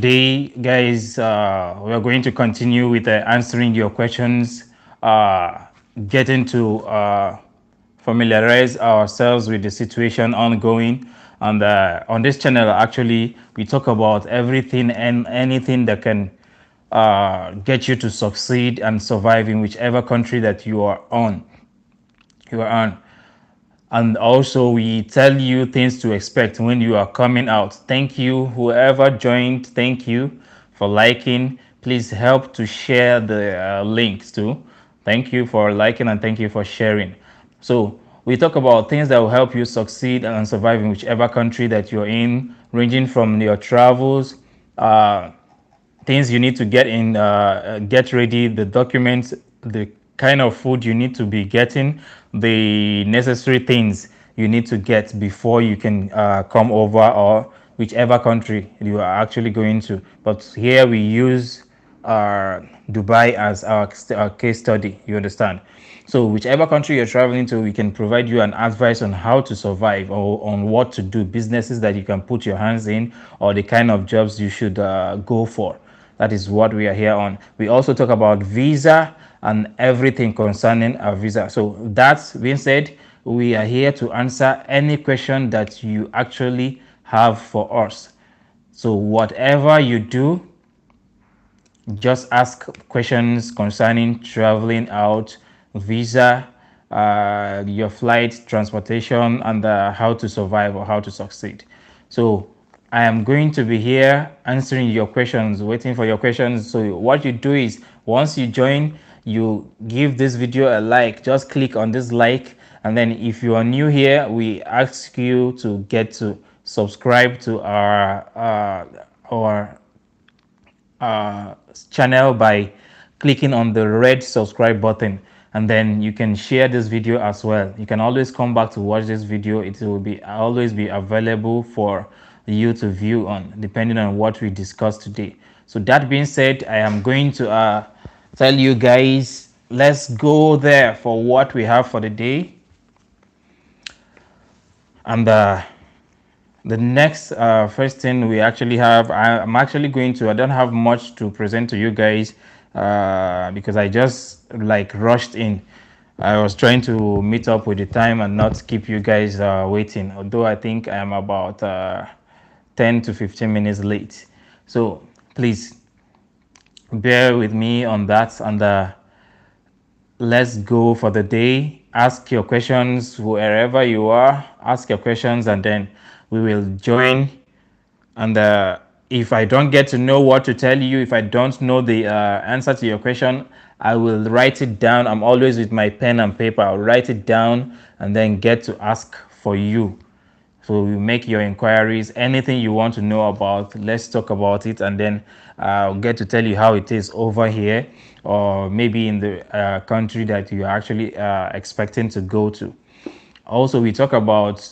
today, guys, we are going to continue with answering your questions, getting to familiarize ourselves with the situation ongoing. And on this channel, actually, we talk about everything and anything that can get you to succeed and survive in whichever country that you are on. And also we tell you things to expect when you are coming out. Thank you whoever joined. Thank you for liking. Please help to share the links too. Thank you for liking and thank you for sharing. So we talk about things that will help you succeed and survive in whichever country that you're in, ranging from your travels, uh, things you need to get ready, the documents, the kind of food you need to be getting, the necessary things you need to get before you can come over, or whichever country you are actually going to. But here we use Dubai as our case study, you understand? So whichever country you're traveling to, we can provide you an advice on how to survive, or on what to do, businesses that you can put your hands in, or the kind of jobs you should go for. That is what we are here on. We also talk about visa and everything concerning a visa. So that being said, we are here to answer any question that you actually have for us. So whatever you do, just ask questions concerning traveling out, visa, your flight, transportation, and how to survive or how to succeed. So I am going to be here answering your questions, waiting for your questions. So what you do is, once you join, you give this video a like. Just click on this like, and then if you are new here, we ask you to get to subscribe to our channel by clicking on the red subscribe button, and then you can share this video as well. You can always come back to watch this video. It will be always be available for you to view on, depending on what we discussed today. So that being said, I am going to tell you guys, let's go there for what we have for the day. And the next first thing we actually have, I'm actually going to, I don't have much to present to you guys because I just like rushed in. I was trying to meet up with the time and not keep you guys waiting, although I think I am about 10 to 15 minutes late. So please bear with me on that, and let's go for the day. Ask your questions wherever you are. Ask your questions, and then we will join. And if I don't get to know what to tell you, if I don't know the answer to your question, I will write it down. I'm always with my pen and paper. I'll write it down and then get to ask for you. So you make your inquiries, anything you want to know about, let's talk about it, and then I'll get to tell you how it is over here, or maybe in the country that you're actually expecting to go to. Also, we talk about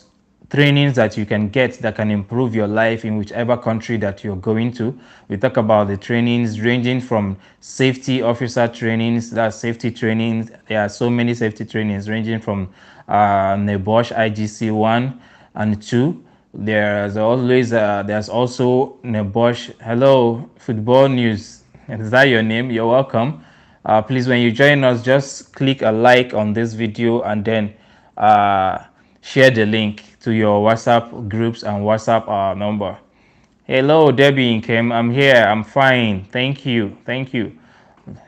trainings that you can get that can improve your life in whichever country that you're going to. We talk about the trainings ranging from safety officer trainings, that's safety trainings. There are so many safety trainings ranging from NEBOSH IGC 1 and 2. There's also NEBOSH. Hello, Football News. Is that your name? You're welcome. Please, when you join us, just click a like on this video, and then share the link to your WhatsApp groups and WhatsApp number. Hello, Debbie Inkem. I'm here. I'm fine. Thank you. Thank you.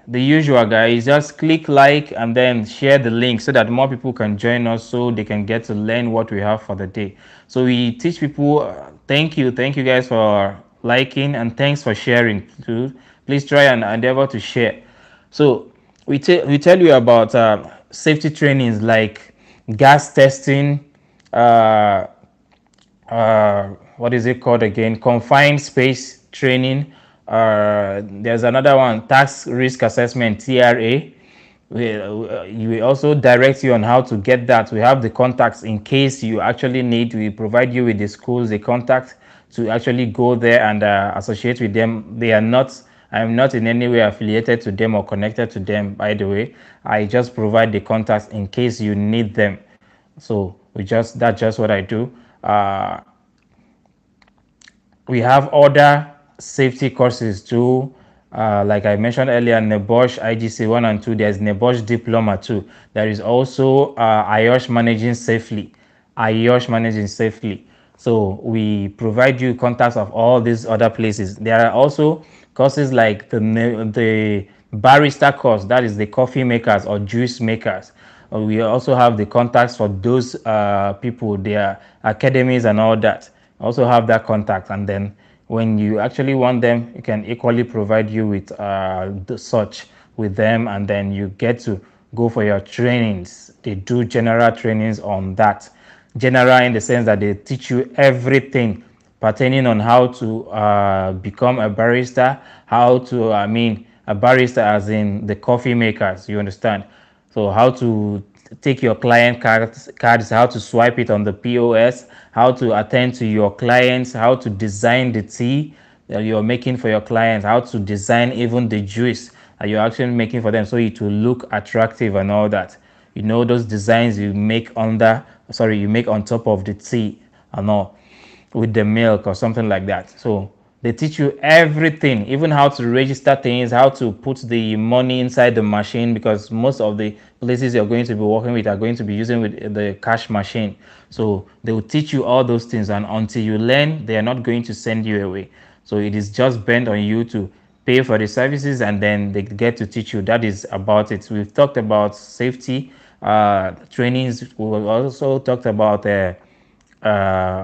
The usual, guys, just click like and then share the link so that more people can join us, so they can get to learn what we have for the day. So we teach people. Thank you guys for liking, and thanks for sharing too. Please try and endeavor to share. So we tell you about safety trainings like gas testing, what is it called again, confined space training. There's another one, tax risk assessment, TRA. We also direct you on how to get that. We have the contacts in case you actually need. We provide you with the schools, the contact to actually go there and associate with them. They are not, I'm not in any way affiliated to them or connected to them, by the way. I just provide the contacts in case you need them. So that's just what I do. We have other safety courses too. Like I mentioned earlier, NEBOSH IGC 1 and 2, there's NEBOSH Diploma too. There is also IOSH Managing Safely. IOSH Managing Safely. So we provide you contacts of all these other places. There are also courses like the barista course, that is the coffee makers or juice makers. We also have the contacts for those people, their academies and all that. Also have that contact, and then when you actually want them, you can equally provide you with the such with them, and then you get to go for your trainings. They do general trainings on that. General in the sense that they teach you everything pertaining on how to become a barista, how to, a barista as in the coffee makers, you understand? So how to take your client cards, how to swipe it on the POS, how to attend to your clients, how to design the tea that you're making for your clients, how to design even the juice that you're actually making for them so it will look attractive and all that. You know those designs you make on top of the tea and all with the milk or something like that. So they teach you everything, even how to register things, how to put the money inside the machine, because most of the places you're going to be working with are going to be using with the cash machine. So they will teach you all those things, and until you learn, they are not going to send you away. So it is just bent on you to pay for the services, and then they get to teach you. That is about it. We've talked about safety trainings. We've also talked about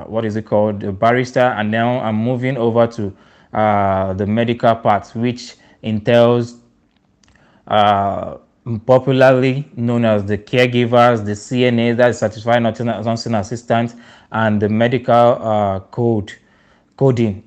what is it called, the barrister, and now I'm moving over to the medical part, which entails uh, popularly known as the caregivers, the CNA, that is certified nursing assistant, and the medical coding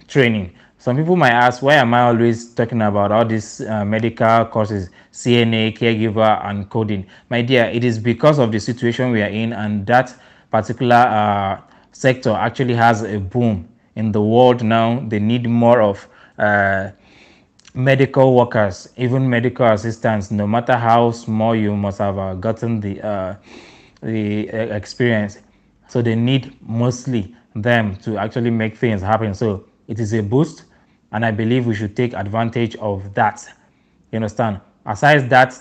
training. Some people might ask, why am I always talking about all these medical courses, CNA, caregiver, and coding? My dear, it is because of the situation we are in, and that particular sector actually has a boom in the world now. They need more of medical workers, even medical assistants. No matter how small, you must have gotten the experience. So they need mostly them to actually make things happen. So it is a boost, and I believe we should take advantage of that. You understand? Aside that,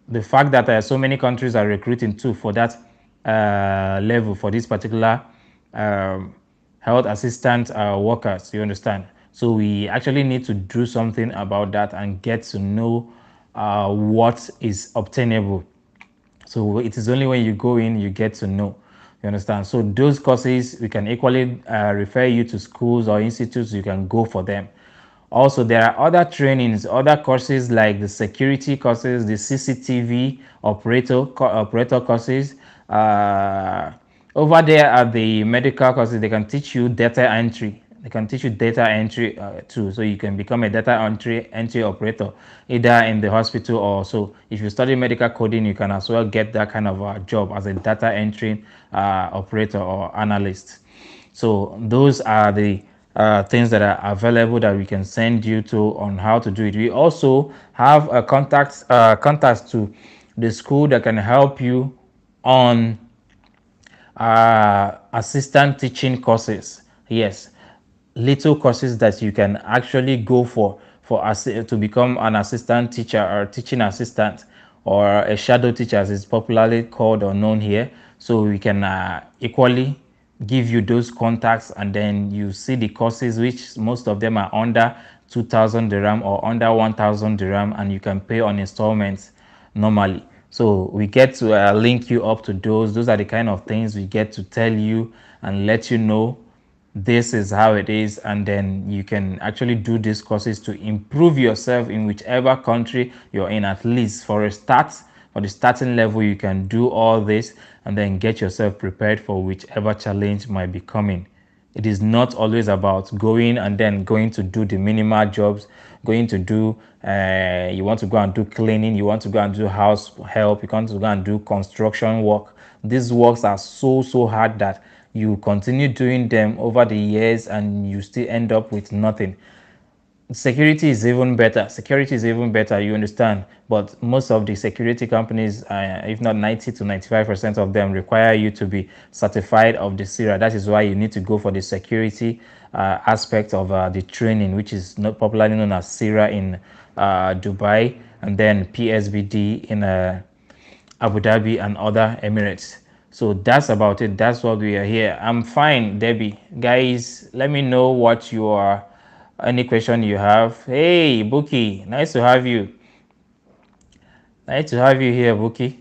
the fact that so many countries are recruiting too for that level, for this particular um, health assistant workers, you understand? So we actually need to do something about that and get to know what is obtainable. So it is only when you go in you get to know. You understand? So those courses we can equally refer you to schools or institutes. You can go for them. Also, there are other trainings, other courses like the security courses, the CCTV operator courses. Uh, Over there at the medical courses, they can teach you data entry. They can teach you data entry too, so you can become a data entry operator, either in the hospital or so. If you study medical coding, you can as well get that kind of job as a data entry operator or analyst. So those are the things that are available that we can send you to on how to do it. We also have a contacts to the school that can help you on assistant teaching courses. Yes, little courses that you can actually go for to become an assistant teacher or teaching assistant or a shadow teacher, as it's popularly called or known here. So we can equally give you those contacts, and then you see the courses, which most of them are under 2,000 dirham or under 1,000 dirham, and you can pay on installments normally. So we get to link you up to those. Those are the kind of things we get to tell you and let you know this is how it is, and then you can actually do these courses to improve yourself in whichever country you're in. At least for a start, for the starting level, you can do all this and then get yourself prepared for whichever challenge might be coming. It is not always about going and then going to do the minimal jobs, going to do, you want to go and do cleaning, you want to go and do house help, you want to go and do construction work. These works are so hard that you continue doing them over the years and you still end up with nothing. security is even better. Security is even better, you understand. But most of the security companies, if not 90 to 95% of them, require you to be certified of the CIRA. That is why you need to go for the security aspect of the training, which is not popularly known as CIRA in Dubai, and then PSBD in Abu Dhabi and other Emirates. So that's about it. That's what we are here. I'm fine, Debbie. Guys, let me know what you are, any question you have. Hey, Buki, nice to have you. Nice to have you here, Buki.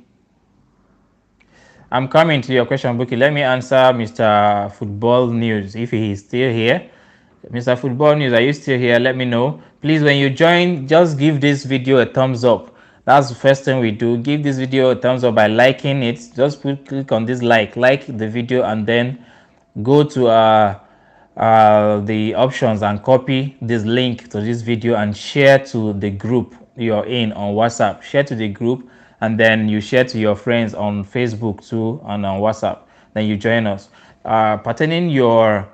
I'm coming to your question, Buki. Let me answer Mr. Football News if he is still here. Mr. Football News, are you still here? Let me know. Please, when you join, just give this video a thumbs up. That's the first thing we do. Give this video a thumbs up by liking it. Just click on this like the video, and then go to the options and copy this link to this video and share to the group you're in on WhatsApp. Share to the group, and then you share to your friends on Facebook too and on WhatsApp. Then you join us. Pertaining your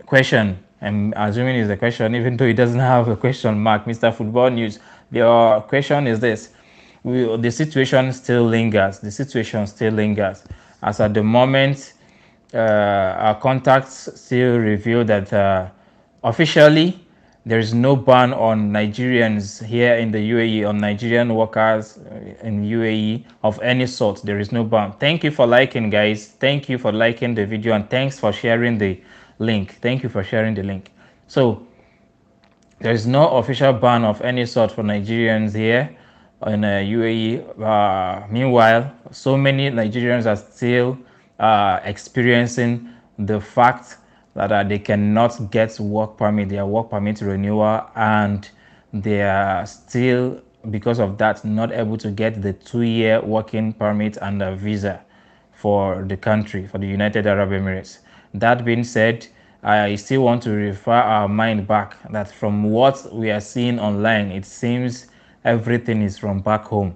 question, I'm assuming is a question, even though it doesn't have a question mark, Mr. Football News. Your question is this: the situation still lingers. The situation still lingers. As at the moment, our contacts still reveal that officially there is no ban on Nigerians here in the UAE, on Nigerian workers in UAE of any sort. There is no ban. Thank you for liking, guys. Thank you for liking the video, and thanks for sharing the link. Thank you for sharing the link. So there is no official ban of any sort for Nigerians here in UAE. Meanwhile, so many Nigerians are still experiencing the fact that they cannot get work permit, their work permit renewal, and they are still, because of that, not able to get the 2-year working permit and a visa for the country, for the United Arab Emirates. That being said, I still want to refer our mind back that from what we are seeing online, it seems everything is from back home.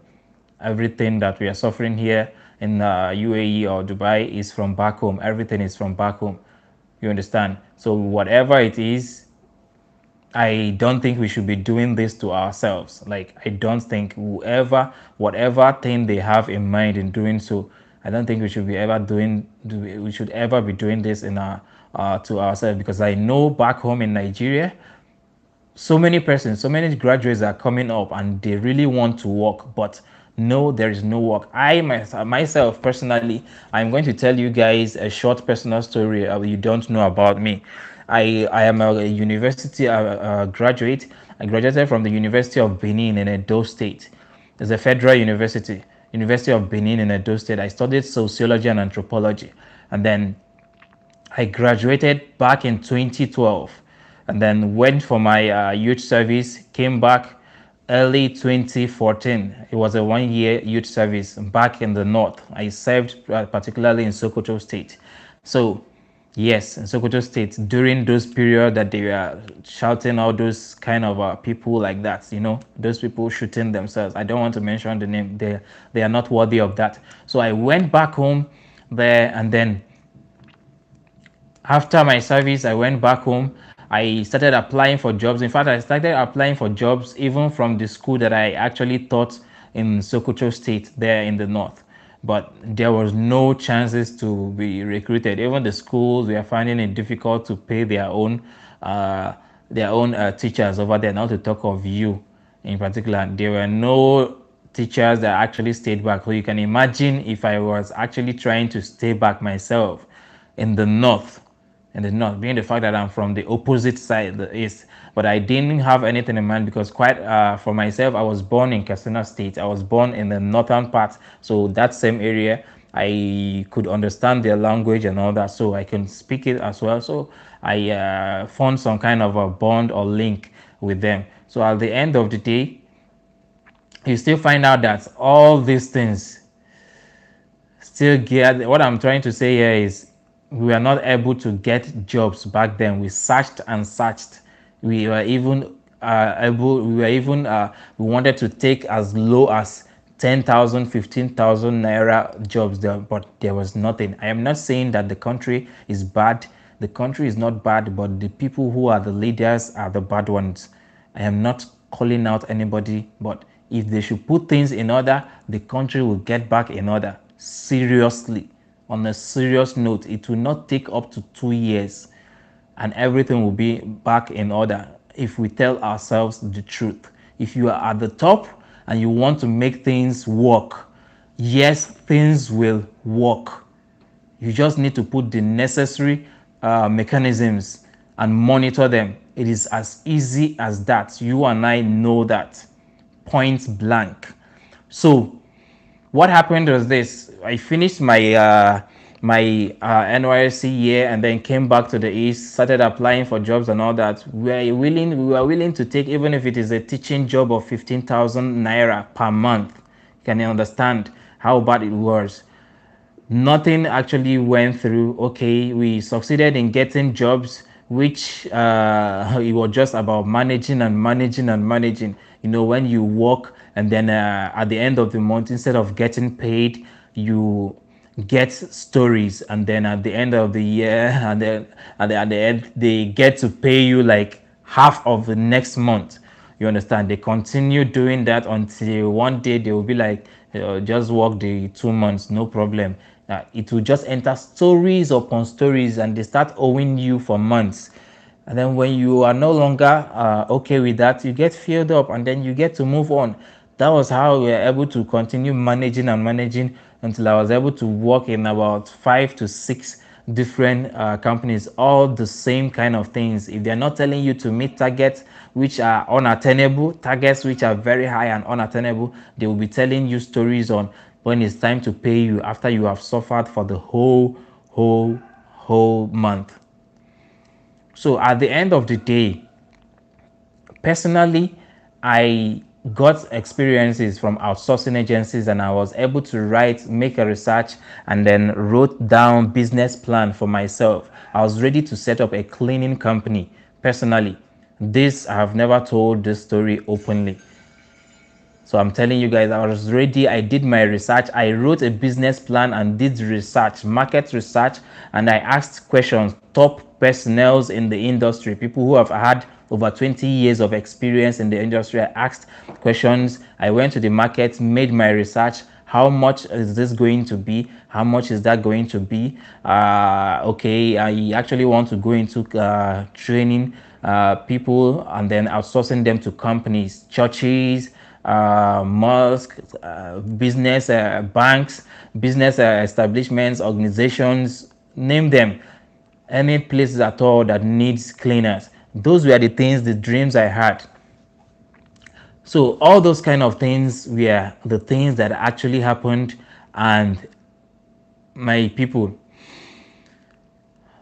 Everything that we are suffering here in UAE or Dubai is from back home. Everything is from back home. You understand? So whatever it is, I don't think we should be doing this to ourselves. Like, I don't think whatever thing they have in mind in doing so, I don't think we should be ever we should ever be doing this in to ourselves, because I know back home in Nigeria, so many persons, so many graduates are coming up and they really want to work, but no, there is no work. I myself personally, I'm going to tell you guys a short personal story you don't know about me. I am a university graduate. I graduated from the University of Benin in Edo State. It's a federal university, University of Benin in Edo State. I studied sociology and anthropology, and then I graduated back in 2012, and then went for my youth service, came back early 2014. It was a 1-year youth service back in the north. I served particularly in Sokoto State. So, yes, in Sokoto State, during those period that they were shouting all those kind of people like that, those people shooting themselves. I don't want to mention the name. They are not worthy of that. So I went back home there, and then after my service, I went back home. I started applying for jobs. In fact, I started applying for jobs even from the school that I actually taught in Sokoto State there in the north. But there was no chances to be recruited. Even the schools were finding it difficult to pay their own teachers over there, not to talk of you in particular. There were no teachers that actually stayed back. So you can imagine if I was actually trying to stay back myself in the north, being the fact that I'm from the opposite side, the east. But I didn't have anything in mind, because quite for myself, I was born in Katsina State. I was born in the northern part, so that same area, I could understand their language and all that, so I can speak it as well. So I found some kind of a bond or link with them. So at the end of the day, you still find out that all these things still get. What I'm trying to say here is, we were not able to get jobs back then. We searched and searched. We were even we wanted to take as low as 10,000, 15,000 naira jobs there, but there was nothing. I am not saying that the country is bad, The country is not bad, but the people who are the leaders are the bad ones. I am not calling out anybody, but if they should put things in order, the country will get back in order. Seriously, on a serious note, it will not take up to 2 years and everything will be back in order if we tell ourselves the truth. If you are at the top and you want to make things work, yes, things will work. You just need to put the necessary mechanisms and monitor them. It is as easy as that. You and I know that, point blank. So what happened was this: I finished my NYSC year and then came back to the East, started applying for jobs and all that. We were willing to take, even if it is a teaching job of 15,000 naira per month. Can you understand how bad it was? Nothing actually went through. Okay, we succeeded in getting jobs, which it was just about managing and managing and managing. When you work and then at the end of the month, instead of getting paid, you get stories, and then at the end of the year and then at the end, they get to pay you like half of the next month. You understand? They continue doing that until one day they will be like, just work the 2 months, no problem. It will just enter stories upon stories, and they start owing you for months. And then when you are no longer okay with that, you get filled up and then you get to move on. That was how we were able to continue managing and managing until I was able to work in about 5 to 6 different companies, all the same kind of things. If they're not telling you to meet targets which are unattainable, targets which are very high and unattainable, they will be telling you stories on when it's time to pay you after you have suffered for the whole month. So at the end of the day, personally, I got experiences from outsourcing agencies, and I was able to make a research, and then wrote down business plan for myself. I was ready to set up a cleaning company personally. This, I have never told this story openly. So I'm telling you guys, I was ready. I did my research. I wrote a business plan and did research, market research, and I asked questions, top personnel in the industry, people who have had over 20 years of experience in the industry. I asked questions. I went to the market, made my research. How much is this going to be? How much is that going to be? Okay, I actually want to go into training people and then outsourcing them to companies, churches, mosques, business, banks, business establishments, organizations, name them, any places at all that needs cleaners. Those were the things, the dreams I had. So all those kind of things were the things that actually happened. And my people,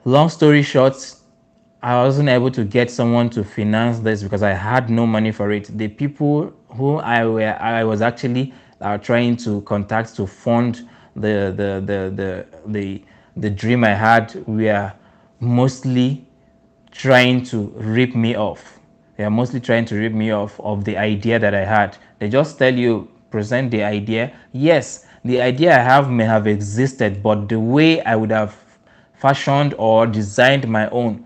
long story short, I wasn't able to get someone to finance this because I had no money for it. The people who I was actually trying to contact to fund the dream I had were mostly trying to rip me off. They are mostly trying to rip me off of the idea that I had. They just tell you, present the idea. Yes, the idea I have may have existed, but the way I would have fashioned or designed my own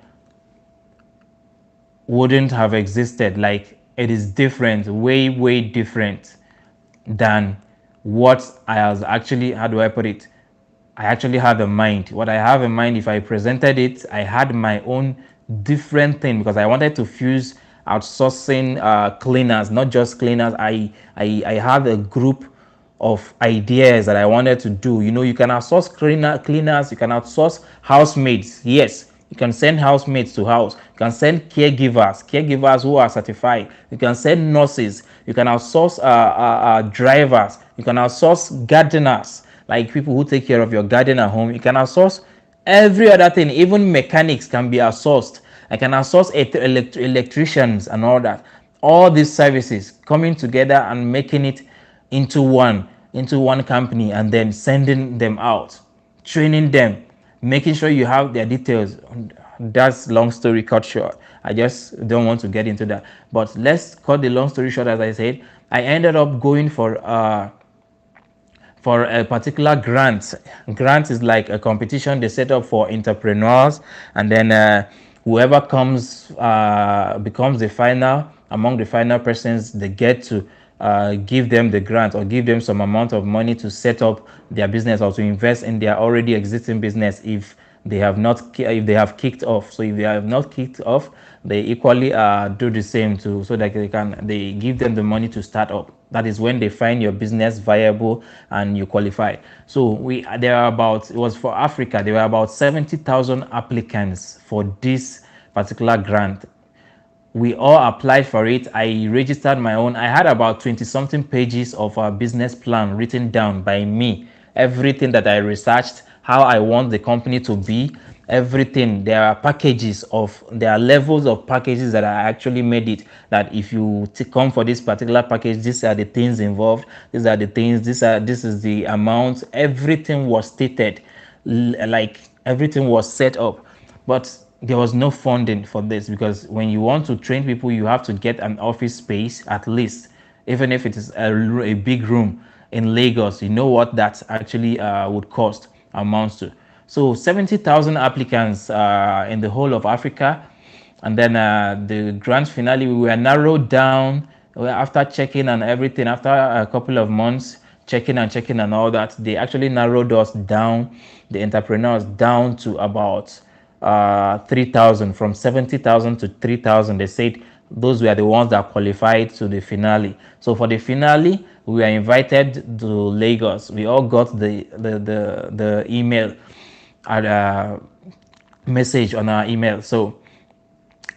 wouldn't have existed. Like, it is different, way different than what I was actually, how do I put it? I actually had in mind. What I have in mind, if I presented it, I had my own different thing because I wanted to fuse outsourcing cleaners, not just cleaners. I had a group of ideas that I wanted to do. You can outsource cleaners, you can outsource housemaids. Yes, you can send housemaids to house. You can send caregivers who are certified. You can send nurses. You can outsource drivers. You can outsource gardeners, like people who take care of your garden at home. You can outsource every other thing. Even mechanics can be outsourced. I can outsource electricians and all that. All these services coming together and making it into one company, and then sending them out, training them, making sure you have their details. That's long story cut short. I just don't want to get into that. But let's cut the long story short. As I said, I ended up going for for a particular grant. Grant is like a competition they set up for entrepreneurs, and then whoever comes becomes the final among the final persons, they get to give them the grant or give them some amount of money to set up their business or to invest in their already existing business if they have not if they have kicked off. So if they have not kicked off, they equally do the same too, so that they give them the money to start up. That is when they find your business viable and you qualify. So there are about, it was for Africa, there were about 70,000 applicants for this particular grant. We all applied for it. I registered my own. I had about 20 something pages of a business plan written down by me. Everything that I researched, how I want the company to be, everything. There are there are levels of packages that I actually made it. That if you come for this particular package, these are the things involved. These are the things. This is the amount. Everything was stated, like everything was set up. But there was no funding for this, because when you want to train people, you have to get an office space at least, even if it is a big room in Lagos. You know what that actually would cost, amounts to. So 70,000 applicants in the whole of Africa. And then the grand finale, we were narrowed down after checking and everything. After a couple of months checking and all that, they actually narrowed us down, the entrepreneurs, down to about 3,000, from 70,000 to 3,000. They said those were the ones that qualified to the finale. So for the finale, we were invited to Lagos. We all got the email, message on our email. So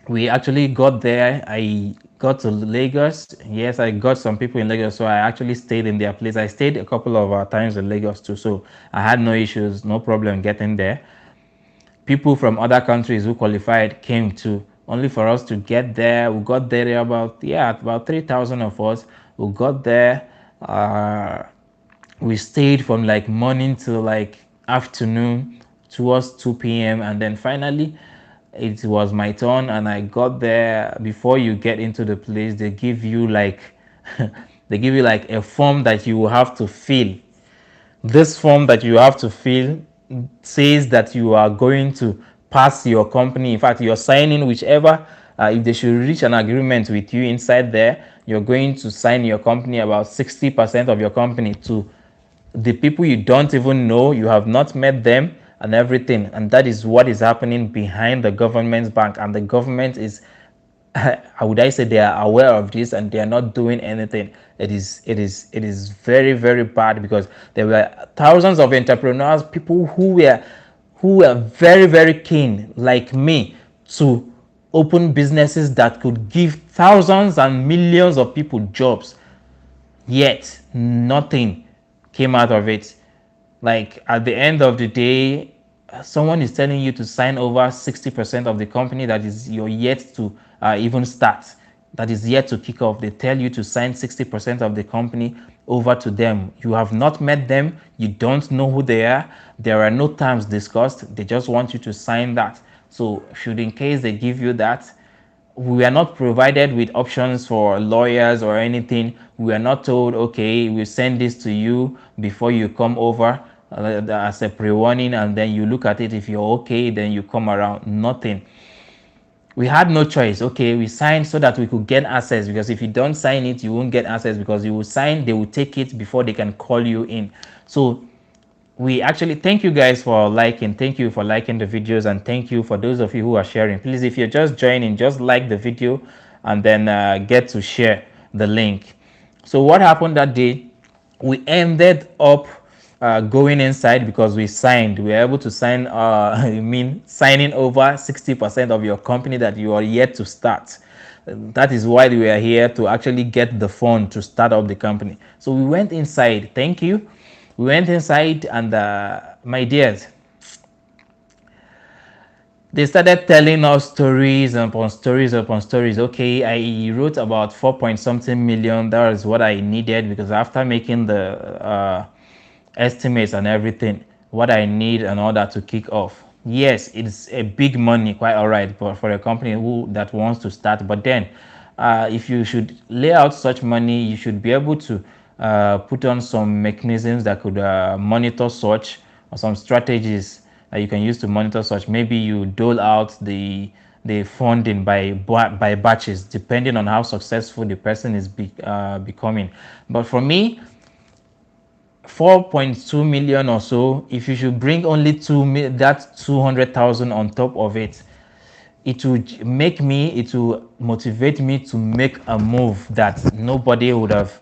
we actually got there. I got to Lagos. Yes, I got some people in Lagos, so I actually stayed in their place. I stayed a couple of times in Lagos too, so I had no issues, no problem getting there. People from other countries who qualified came too. Only for us to get there, we got there about 3,000 of us. We got there. We stayed from like morning till like afternoon towards 2 p.m. and then finally it was my turn, and I got there. Before you get into the place, they give you like they give you like a form that you will have to fill. This form that you have to fill says that you are going to pass your company. In fact, you're signing whichever, if they should reach an agreement with you inside there, you're going to sign your company, about 60% of your company, to the people you don't even know, you have not met them and everything. And that is what is happening behind the government's back. And the government is, how would I say, they are aware of this and they are not doing anything. It is very, very bad, because there were thousands of entrepreneurs, people who were very, very keen, like me, to open businesses that could give thousands and millions of people jobs. Yet nothing came out of it. Like at the end of the day, someone is telling you to sign over 60% of the company that is you're yet to even start, that is yet to kick off. They tell you to sign 60% of the company over to them. You have not met them, you don't know who they are, there are no terms discussed, they just want you to sign that. So should in case they give you that, we are not provided with options for lawyers or anything. We are not told, okay, we'll send this to you before you come over as a pre-warning, and then you look at it. If you're okay, then you come around. Nothing. We had no choice. Okay, we signed so that we could get access, because if you don't sign it, you won't get access, because you will sign, they will take it before they can call you in. So we actually thank you guys for liking. Thank you for liking the videos, and thank you for those of you who are sharing. Please, if you're just joining, just like the video and then get to share the link. So what happened that day, we ended up going inside, because we signed. We were able to sign I mean, signing over 60% of your company that you are yet to start. That is why we are here, to actually get the fund to start up the company. So we went inside. Thank you. We went inside, and my dears, they started telling us stories upon stories upon stories. Okay, I wrote about 4 point something million. That was what I needed, because after making the estimates and everything, what I need in order to kick off. Yes, it's a big money, quite all right, but for a company that wants to start. But then, if you should lay out such money, you should be able to put on some mechanisms that could monitor such, or some strategies that you can use to monitor such. Maybe you dole out the funding by batches, depending on how successful the person is becoming. But for me, 4.2 million or so, if you should bring only that 200,000 on top of it, it will motivate me to make a move that nobody would have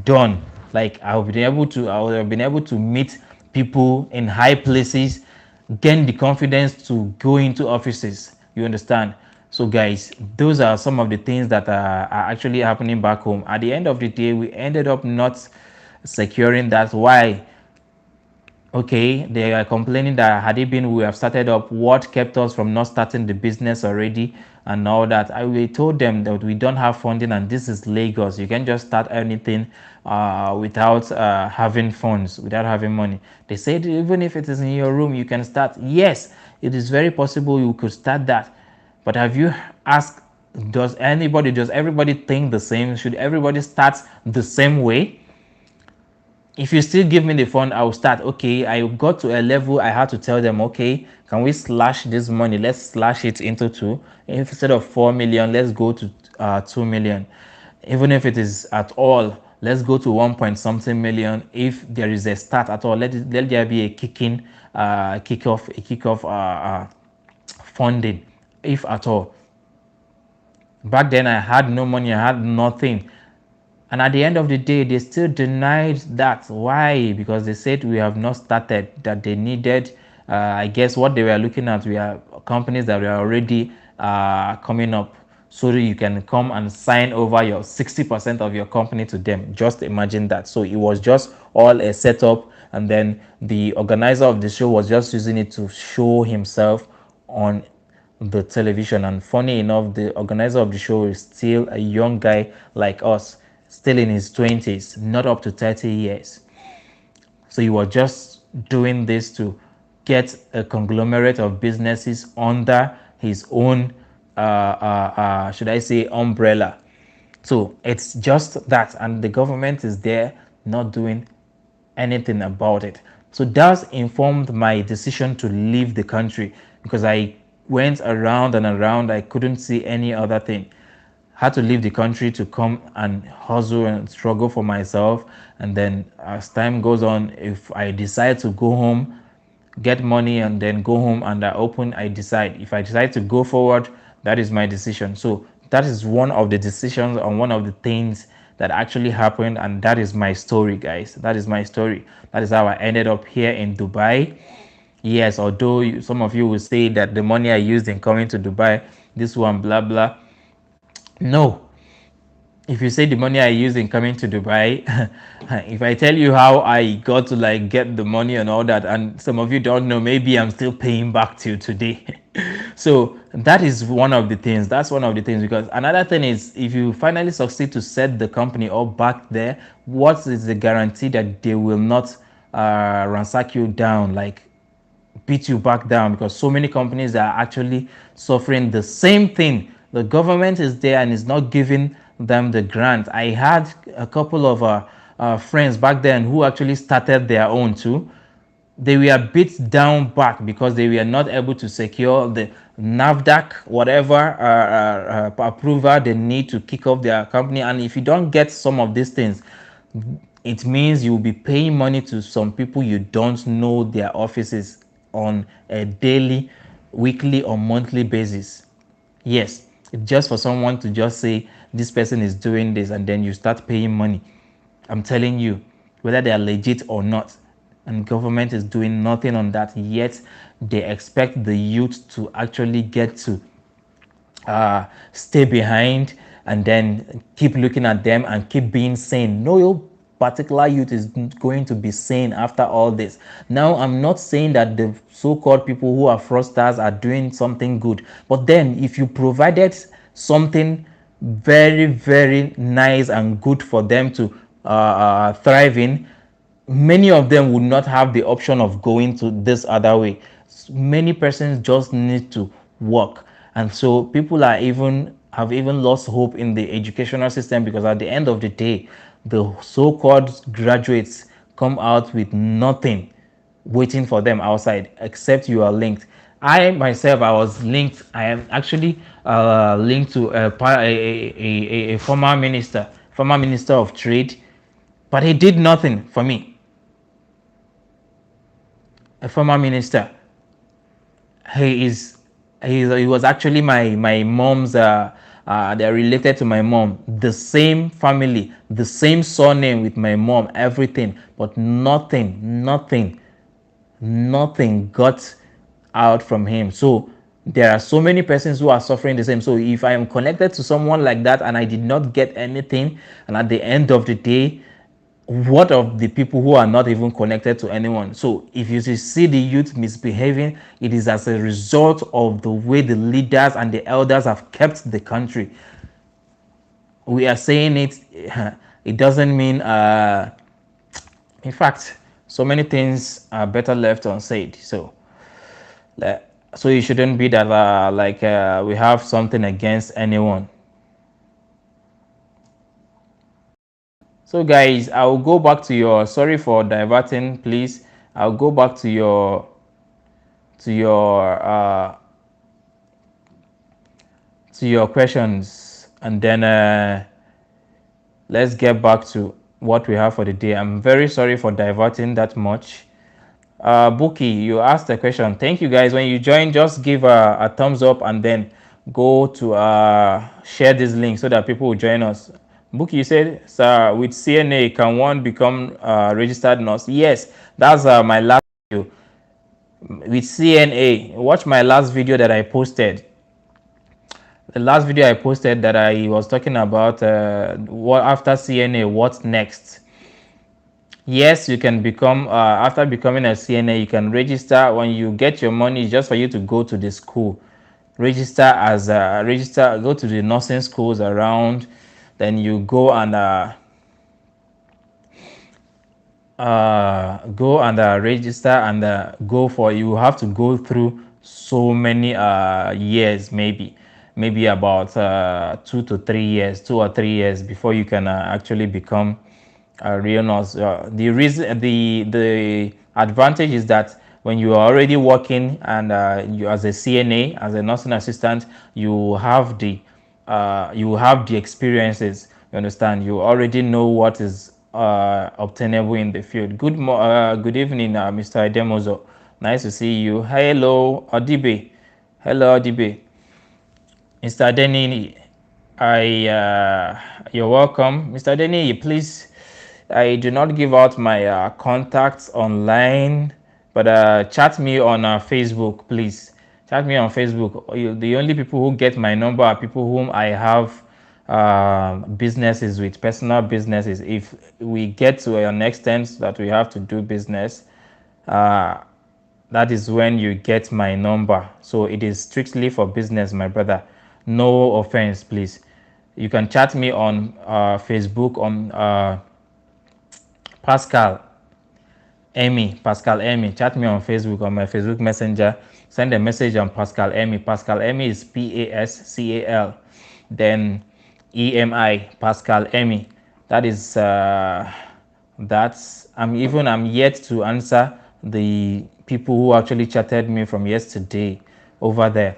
done. Like I would have been able to meet people in high places, gain the confidence to go into offices. You understand? So guys, those are some of the things that are actually happening back home. At the end of the day, we ended up not securing that. Why? Okay, they are complaining that had it been we have started up, what kept us from not starting the business already and all that. We told them that we don't have funding and this is Lagos. You can't just start anything without having funds, without having money. They said even if it is in your room, you can start. Yes, it is very possible you could start that. But have you asked, does everybody think the same? Should everybody start the same way? If you still give me the fund, I will start. Okay, I got to a level I had to tell them, okay, can we slash this money? Let's slash it into two. Instead of 4 million, let's go to 2 million. Even if it is at all, let's go to 1 point something million. If there is a start at all, let there be a kickoff funding, if at all. Back then, I had no money, I had nothing. And at the end of the day, they still denied that. Why? Because they said we have not started, that they needed, I guess what they were looking at, we are companies that were already coming up, so that you can come and sign over your 60% of your company to them. Just imagine that. So it was just all a setup. And then the organizer of the show was just using it to show himself on the television. And funny enough, the organizer of the show is still a young guy like us, still in his 20s, not up to 30 years. So he was just doing this to get a conglomerate of businesses under his own, should I say, umbrella. So it's just that, and the government is there not doing anything about it. So that informed my decision to leave the country, because I went around and around. I couldn't see any other thing. Had to leave the country to come and hustle and struggle for myself. And then as time goes on, if I decide to go home, get money and then go home and I decide. If I decide to go forward, that is my decision. So that is one of the decisions and one of the things that actually happened. And that is my story, guys. That is my story. That is how I ended up here in Dubai. Yes, although some of you will say that the money I used in coming to Dubai, this one, blah, blah. No, if you say the money I used in coming to Dubai, if I tell you how I got to like get the money and all that, and some of you don't know, maybe I'm still paying back till today. So that is one of the things. That's one of the things, because another thing is, if you finally succeed to set the company up back there, what is the guarantee that they will not ransack you down, like beat you back down? Because so many companies are actually suffering the same thing. The government is there and is not giving them the grant. I had a couple of friends back then who actually started their own too. They were beat down back because they were not able to secure the NAFDAC, whatever approval they need to kick off their company. And if you don't get some of these things, it means you'll be paying money to some people you don't know their offices on a daily, weekly, or monthly basis. Yes, just for someone to just say this person is doing this and then you start paying money. I'm telling you, whether they are legit or not, and government is doing nothing on that, yet they expect the youth to actually get to stay behind and then keep looking at them and keep being sane. No, your particular youth is going to be sane after all this. Now, I'm not saying that the so-called people who are fraudsters are doing something good, but then if you provided something very, very nice and good for them to thrive in, many of them would not have the option of going to this other way. Many persons just need to work, and so people have even lost hope in the educational system, because at the end of the day, The so-called graduates come out with nothing waiting for them outside except you are linked. I myself, I was linked. I am actually linked to a former minister of trade, but he did nothing for me. A former minister. He is he was actually my mom's they're related to my mom, the same family, the same surname with my mom, everything, but nothing got out from him. So there are so many persons who are suffering the same. So if I am connected to someone like that and I did not get anything, and at the end of the day, what of the people who are not even connected to anyone? So if you see the youth misbehaving, it is as a result of the way the leaders and the elders have kept the country. We are saying it, it doesn't mean in fact, so many things are better left unsaid. So it shouldn't be that we have something against anyone. So guys, I'll go back to your, sorry for diverting, please. I'll go back to your questions, and then let's get back to what we have for the day. I'm very sorry for diverting that much. Bookie, you asked a question. Thank you guys. When you join, just give a thumbs up and then go to share this link so that people will join us. Bookie, you said, sir, with CNA, can one become registered nurse? Yes, that's my last video. With CNA, watch my last video that I posted. The last video I posted that I was talking about what after CNA, what's next. Yes, you can become after becoming a CNA, you can register. When you get your money, just for you to go to the school, register as register, go to the nursing schools around, then you go and register and go for, you have to go through so many years, maybe about 2 to 3 years, 2 or 3 years before you can actually become a real nurse. The reason, the advantage is that when you are already working and you as a CNA, as a nursing assistant, you have the experiences. You understand? You already know what is obtainable in the field. Good evening, Mr. Edemozo. Nice to see you. Hello, Odibe. Hello, Odibe. Mr. Denny, you're welcome. Mr. Denny, please, I do not give out my contacts online, but chat me on Facebook, please. Chat me on Facebook. The only people who get my number are people whom I have businesses with, personal businesses. If we get to an extent that we have to do business, that is when you get my number. So it is strictly for business, my brother. No offense, please. You can chat me on Facebook on Pascal Emmy. Chat me on Facebook on my Facebook Messenger. Send a message on Pascal Emmy. Pascal Emmy is Pascal, then EMI, Pascal Emmy. That is that's I'm yet to answer the people who actually chatted me from yesterday over there.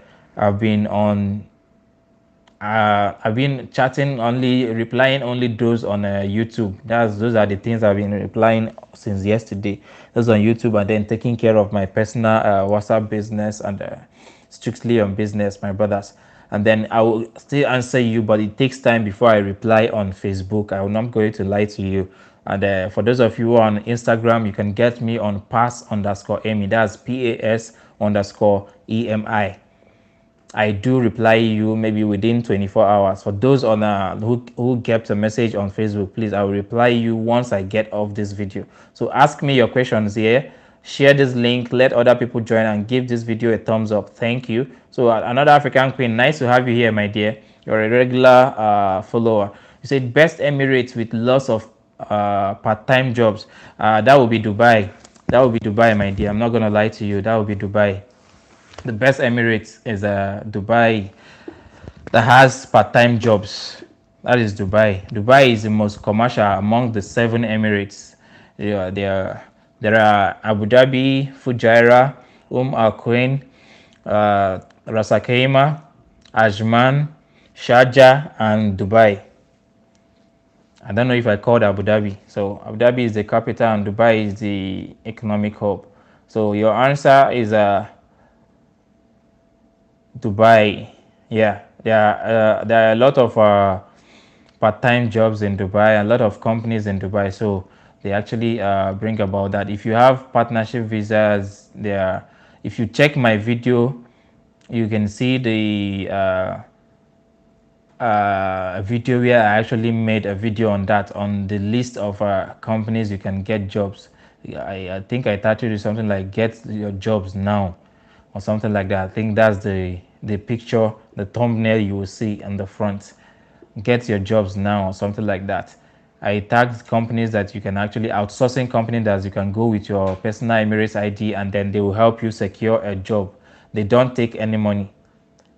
I've been chatting only, replying only those on YouTube. Those are the things I've been replying since yesterday. Those on YouTube, and then taking care of my personal WhatsApp business and strictly on business, my brothers. And then I will still answer you, but it takes time before I reply on Facebook. I will not going to lie to you. And for those of you on Instagram, you can get me on pass_emi. That's PAS_EMI. I do reply you maybe within 24 hours. For those on who kept a message on Facebook, please, I will reply you once I get off this video. So ask me your questions here. Share this link, let other people join, and give this video a thumbs up. Thank you. So another African queen, nice to have you here, my dear. You're a regular follower. You said best Emirates with lots of part-time jobs. That will be Dubai. That will be Dubai, my dear. I'm not gonna lie to you. That will be Dubai. The best Emirates is Dubai, that has part-time jobs. That is Dubai. Dubai is the most commercial among the 7 Emirates. There are Abu Dhabi, Fujairah, Al Quwain, Ras Al Khaimah, Ajman, Sharjah, and Dubai. I don't know if I called Abu Dhabi. So Abu Dhabi is the capital and Dubai is the economic hub. So your answer is Dubai. Yeah, there are a lot of part-time jobs in Dubai, a lot of companies in Dubai. So they actually bring about that. If you have partnership visas, there. If you check my video, you can see the video where I actually made a video on that, on the list of companies you can get jobs. I think I titled it something like "Get Your Jobs Now" or something like that. I think that's the picture, the thumbnail you will see in the front. Get your jobs now or something like that. I tagged companies that you can actually outsourcing company that you can go with your personal Emirates ID and then they will help you secure a job. They don't take any money.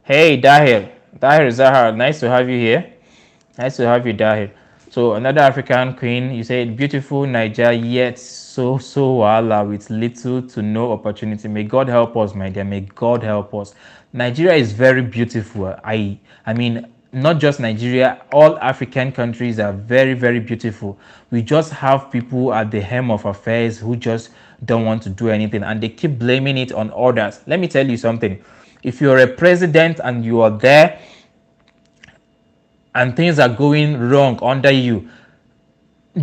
Hey Dahir, Dahir Zahar, nice to have you here. Nice to have you, Dahir. So another African queen, you said beautiful Niger, yet so wala with little to no opportunity. May God help us, my dear. May God help us. Nigeria is very beautiful. I mean, not just Nigeria, all African countries are very beautiful. We just have people at the helm of affairs who just don't want to do anything and they keep blaming it on others. Let me tell you something. If you're a president and you are there and things are going wrong under you,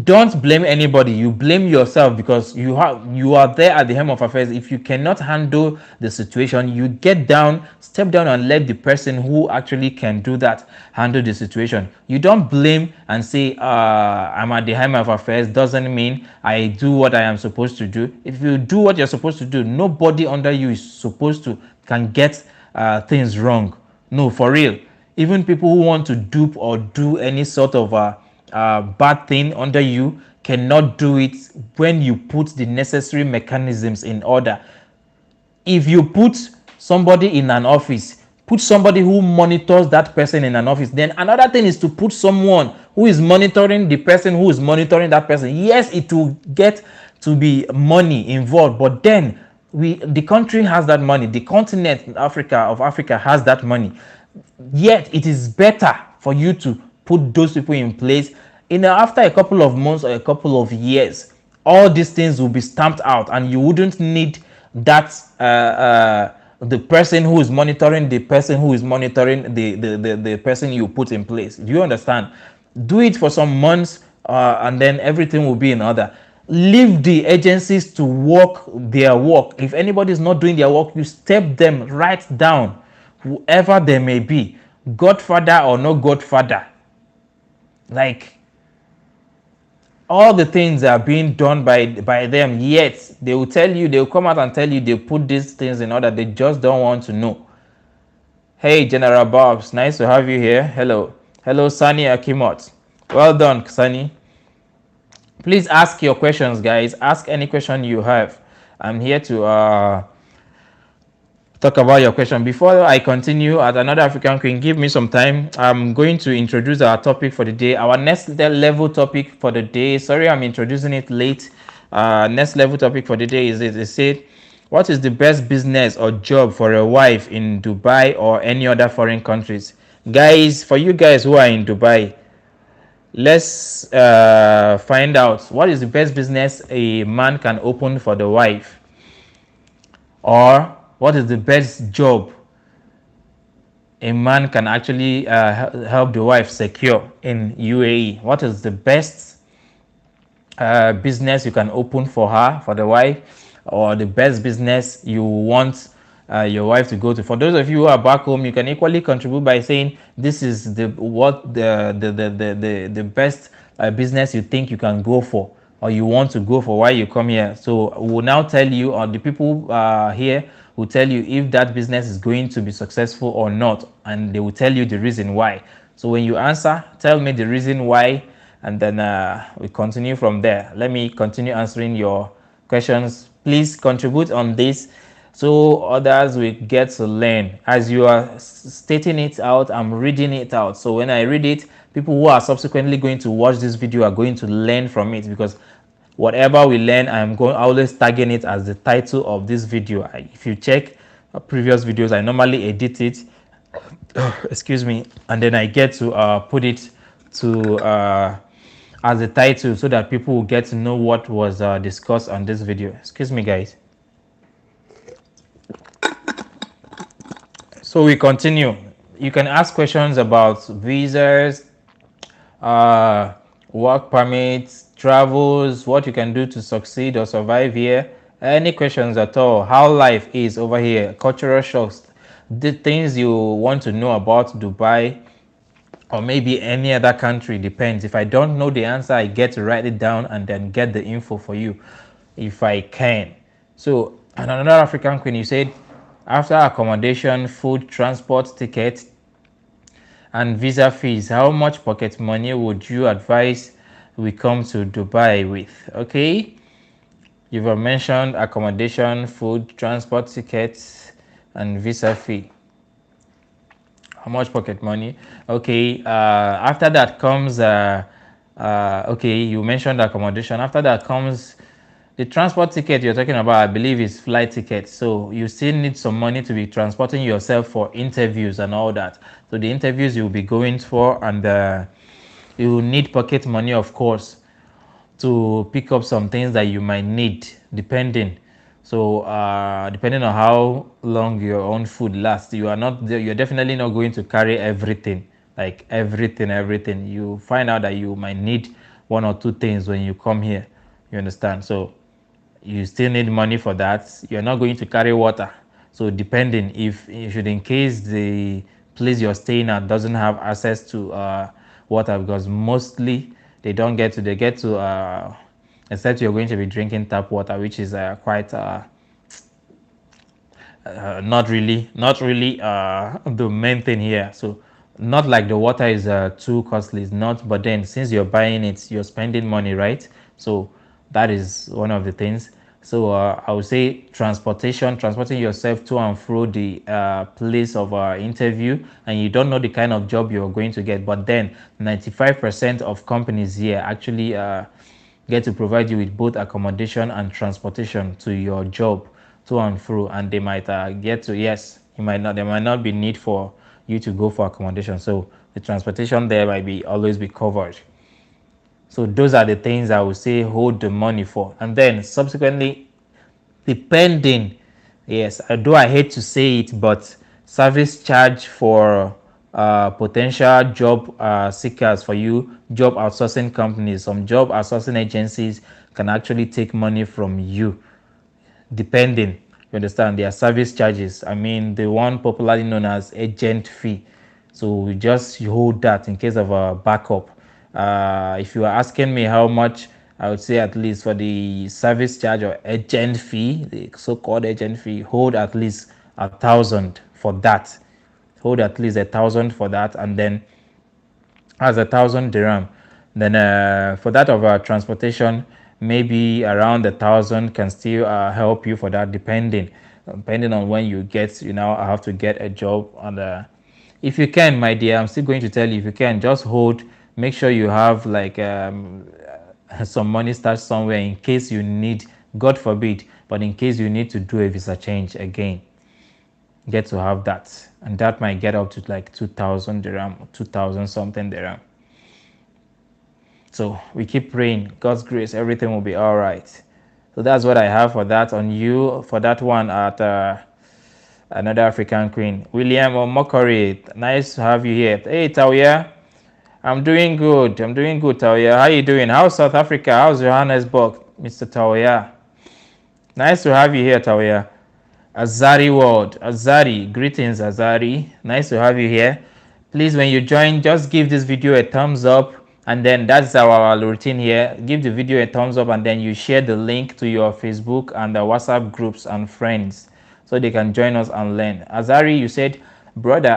don't blame anybody. You blame yourself because you are there at the helm of affairs. If you cannot handle the situation, you get down, step down and let the person who actually can do that handle the situation. You don't blame and say I'm at the helm of affairs doesn't mean I do what I am supposed to do. If you do what you're supposed to do, nobody under you is supposed to can get things wrong. No, for real. Even people who want to dupe or do any sort of bad thing under you cannot do it when you put the necessary mechanisms in order. If you put somebody in an office, put somebody who monitors that person in an office. Then another thing is to put someone who is monitoring the person who is monitoring that person. Yes, it will get to be money involved, but then the country has that money. The continent of Africa has that money. Yet it is better for you to put those people in place. After a couple of months or a couple of years, all these things will be stamped out and you wouldn't need that the person who is monitoring the person who is monitoring the person you put in place. Do you understand? Do it for some months and then everything will be in order. Leave the agencies to work their work. If anybody is not doing their work, you step them right down, whoever they may be, godfather or no godfather. Like, all the things are being done by them, yet they will tell you, they will come out and tell you they put these things in order. They just don't want to know. Hey General Bobs, nice to have you here. Hello Sani Akimot. Well done, Sani. Please ask your questions, guys. Ask any question you have. I'm here to talk about your question. Before I continue, as another African queen, give me some time. I'm going to introduce our topic for the day. Our next level topic for the day. Sorry, I'm introducing it late. Next level topic for the day is it said, what is the best business or job for a wife in Dubai or any other foreign countries? Guys, for you guys who are in Dubai, let's find out what is the best business a man can open for the wife, or what is the best job a man can actually help the wife secure in UAE. What is the best business you can open for her, for the wife, or the best business you want your wife to go to. For those of you who are back home, you can equally contribute by saying this is the best business you think you can go for or you want to go for while you come here. So we'll now tell you, or the people here will tell you if that business is going to be successful or not, and they will tell you the reason why. So when you answer, tell me the reason why, and then we continue from there. Let me continue answering your questions. Please contribute on this so others will get to learn. As you are stating it out, I'm reading it out. So when I read it, people who are subsequently going to watch this video are going to learn from it, because whatever we learn, I'm going always tagging it as the title of this video. If you check previous videos, I normally edit it excuse me, and then I get to put it to as a title, so that people will get to know what was discussed on this video. Excuse me, guys. So we continue. You can ask questions about visas, uh, work permits, travels, what you can do to succeed or survive here, any questions at all, how life is over here, cultural shocks, the things you want to know about Dubai or maybe any other country, depends. If I don't know the answer, I get to write it down and then get the info for you if I can. So, and another African queen, you said after accommodation, food, transport, ticket, and visa fees, how much pocket money would you advise we come to Dubai with? Okay, you've mentioned accommodation, food, transport, tickets, and visa fee. How much pocket money? Okay, after that comes okay, you mentioned accommodation. After that comes the transport ticket you're talking about. I believe is flight ticket, so you still need some money to be transporting yourself for interviews and all that. So the interviews you'll be going for, and you need pocket money, of course, to pick up some things that you might need, depending. So depending on how long your own food lasts, you're definitely not going to carry everything, like everything. You find out that you might need one or two things when you come here. You understand? So you still need money for that. You're not going to carry water. So depending, if should in case the place you're staying at doesn't have access to water, because mostly they get to except you're going to be drinking tap water, which is quite not really the main thing here. So not like the water is too costly, it's not, but then since you're buying it, you're spending money, right? So that is one of the things. So I would say transporting yourself to and fro the place of interview, and you don't know the kind of job you're going to get, but then 95% of companies here actually get to provide you with both accommodation and transportation to your job, to and fro, and they might get to, yes, you might not, there might not be need for you to go for accommodation, so the transportation there might be always be covered. So those are the things I would say hold the money for. And then subsequently, depending, yes, although I hate to say it, but service charge for potential job seekers for you, job outsourcing companies, some job outsourcing agencies can actually take money from you, depending. You understand? Their service charges. I mean, the one popularly known as agent fee. So we just hold that in case of a backup. If you are asking me how much, I would say at least for the service charge or agent fee, the so-called agent fee, hold at least 1,000 for that. Hold at least 1,000 for that, and then as 1,000 dirham. Then for that of transportation, maybe around 1,000 can still help you for that, depending on when you get. You know, I have to get a job, and if you can, my dear, I'm still going to tell you, if you can, just hold. Make sure you have like some money stashed somewhere in case you need, God forbid, but in case you need to do a visa change again, get to have that, and that might get up to like 2,000 dirham, 2,000 something dirham. So we keep praying, God's grace, everything will be all right. So that's what I have for that on you, for that one at another African queen. William or Mockery, nice to have you here. Hey, Tawia, I'm doing good. Tawia. How you doing? How's South Africa? How's Johannesburg, Mr. Tawia? Nice to have you here, Tawia. Azari World. Azari, greetings, Azari. Nice to have you here. Please, when you join, just give this video a thumbs up, and then that's our routine here. Give the video a thumbs up, and then you share the link to your Facebook and the WhatsApp groups and friends, so they can join us and learn. Azari, you said, brother,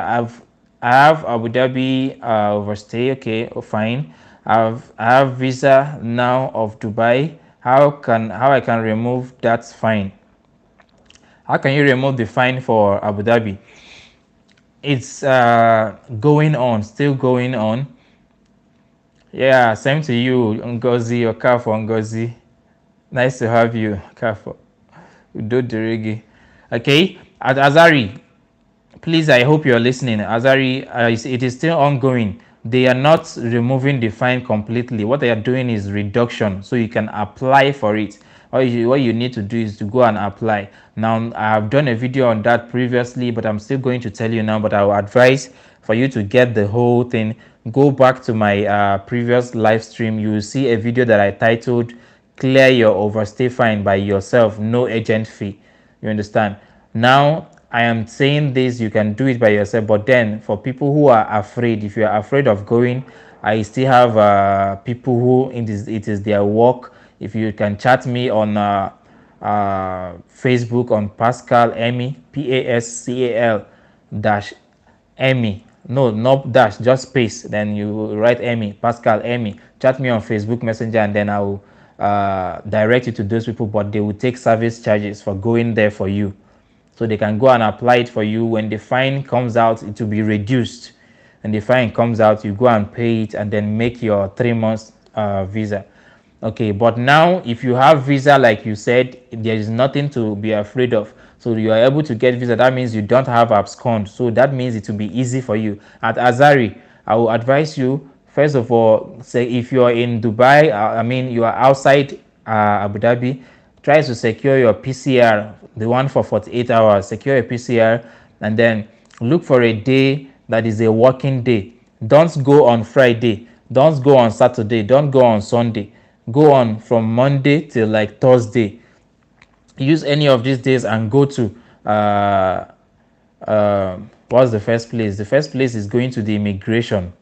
I have Abu Dhabi overstay. Okay, oh, fine. I have visa now of Dubai. How I can remove? That's fine. How can you remove the fine for Abu Dhabi? It's going on, still going on. Yeah, same to you, Ngozi or Kafo Ngozi. Nice to have you, Kafo. Udo Dirigi. Okay, at Azari, please, I hope you're listening. Azari, it is still ongoing. They are not removing the fine completely. What they are doing is reduction, so you can apply for it. What you need to do is to go and apply. Now, I have done a video on that previously, but I'm still going to tell you now. But I will advise for you to get the whole thing. Go back to my previous live stream. You will see a video that I titled "Clear Your Overstay Fine by Yourself, No Agent Fee." You understand? Now, I am saying this, you can do it by yourself, but then for people who are afraid, if you are afraid of going, I still have people who it is their work. If you can chat me on Facebook on Pascal Emmy, Pascal dash Emmy. No, not dash, just space. Then you write Emmy, Pascal Emmy. Chat me on Facebook Messenger, and then I will direct you to those people, but they will take service charges for going there for you. So they can go and apply it for you. When the fine comes out, it will be reduced. And the fine comes out, you go and pay it and then make your 3 months visa. Okay, but now if you have visa, like you said, there is nothing to be afraid of. So you are able to get visa. That means you don't have abscond. So that means it will be easy for you. At Azari, I will advise you, first of all, say if you are in Dubai, I mean you are outside Abu Dhabi, try to secure your PCR, the one for 48 hours. Secure a PCR and then look for a day that is a working day. Don't go on Friday. Don't go on Saturday. Don't go on Sunday. Go on from Monday till like Thursday. Use any of these days and go to what's the first place? The first place is going to the immigration.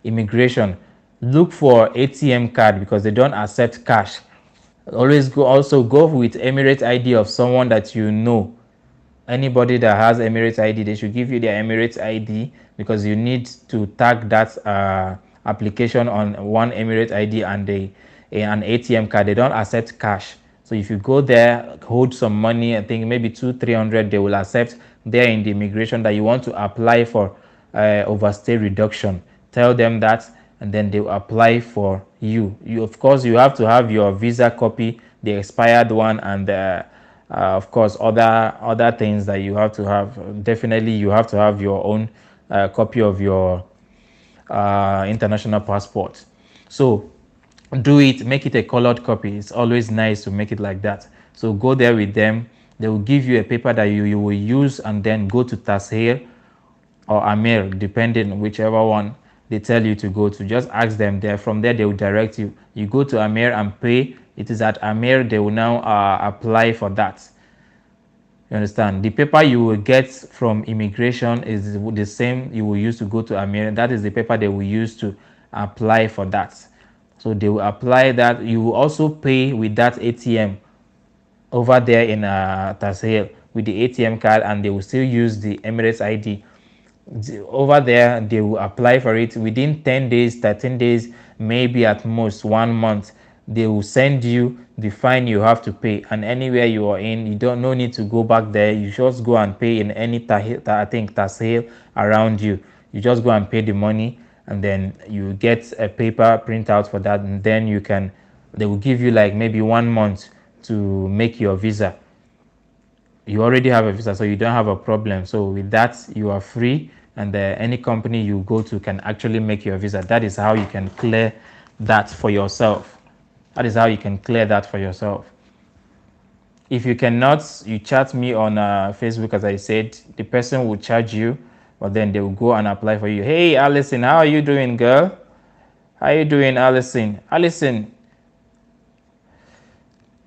Immigration. Look for ATM card because they don't accept cash. Always go with Emirates ID of someone that you know. Anybody that has Emirates ID, they should give you their Emirates ID because you need to tag that application on one Emirates ID and an ATM card. They don't accept cash. So if you go there, hold some money, I think maybe 200-300, they will accept there in the immigration that you want to apply for overstay reduction. Tell them that, and then they will apply for you. Of course, you have to have your visa copy, the expired one, and of course other things that you have to have. Definitely, you have to have your own copy of your international passport. So do it, make it a colored copy. It's always nice to make it like that. So go there with them. They will give you a paper that you will use, and then go to Tashir or Amir, depending on whichever one they tell you to go to. Just ask them there. From there, they will direct you. You go to Amir and pay. It is at Amir they will now apply for that. You understand? The paper you will get from immigration is the same you will use to go to Amir. That is the paper they will use to apply for that. So they will apply that. You will also pay with that ATM over there in Tasheer with the ATM card, and they will still use the Emirates ID. Over there, they will apply for it within 10 days, 13 days, maybe at most 1 month. They will send you the fine you have to pay, and anywhere you are in, you don't no need to go back there. You just go and pay in any I think Tasheer around you. You just go and pay the money, and then you get a paper printout for that, and then they will give you like maybe 1 month to make your visa. You already have a visa, so you don't have a problem. So with that, you are free, and any company you go to can actually make your visa. That is how you can clear that for yourself. That is how you can clear that for yourself. If you cannot, you chat me on Facebook. As I said, the person will charge you, but then they will go and apply for you. Hey, Allison, how are you doing, girl? How are you doing, Allison? Allison,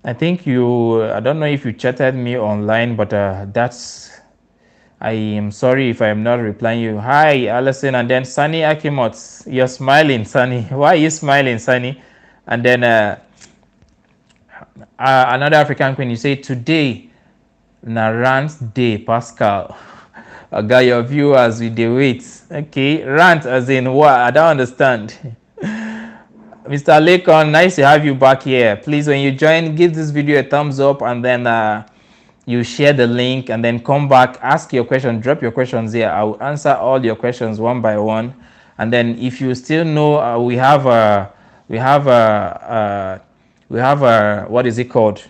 I think I don't know if you chatted me online, but I am sorry if I am not replying you. Hi, Allison, and then Sunny Akimot. You're smiling, Sunny. Why are you smiling, Sunny? And then another African queen, you say, today, rant day, Pascal. I got your viewers with the wait. Okay, rant as in what? I don't understand. Mr. Lakon, nice to have you back here. Please, when you join, give this video a thumbs up, and then you share the link and then come back, ask your question, drop your questions here. I will answer all your questions one by one. And then if you still know, we have a we have a, what is it called,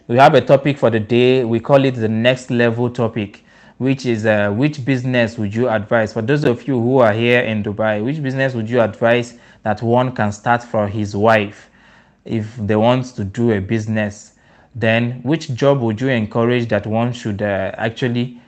we have a topic for the day. We call it the next level topic, which is which business would you advise for those of you who are here in Dubai? Which business would you advise that one can start for his wife if they want to do a business? Then which job would you encourage that one should actually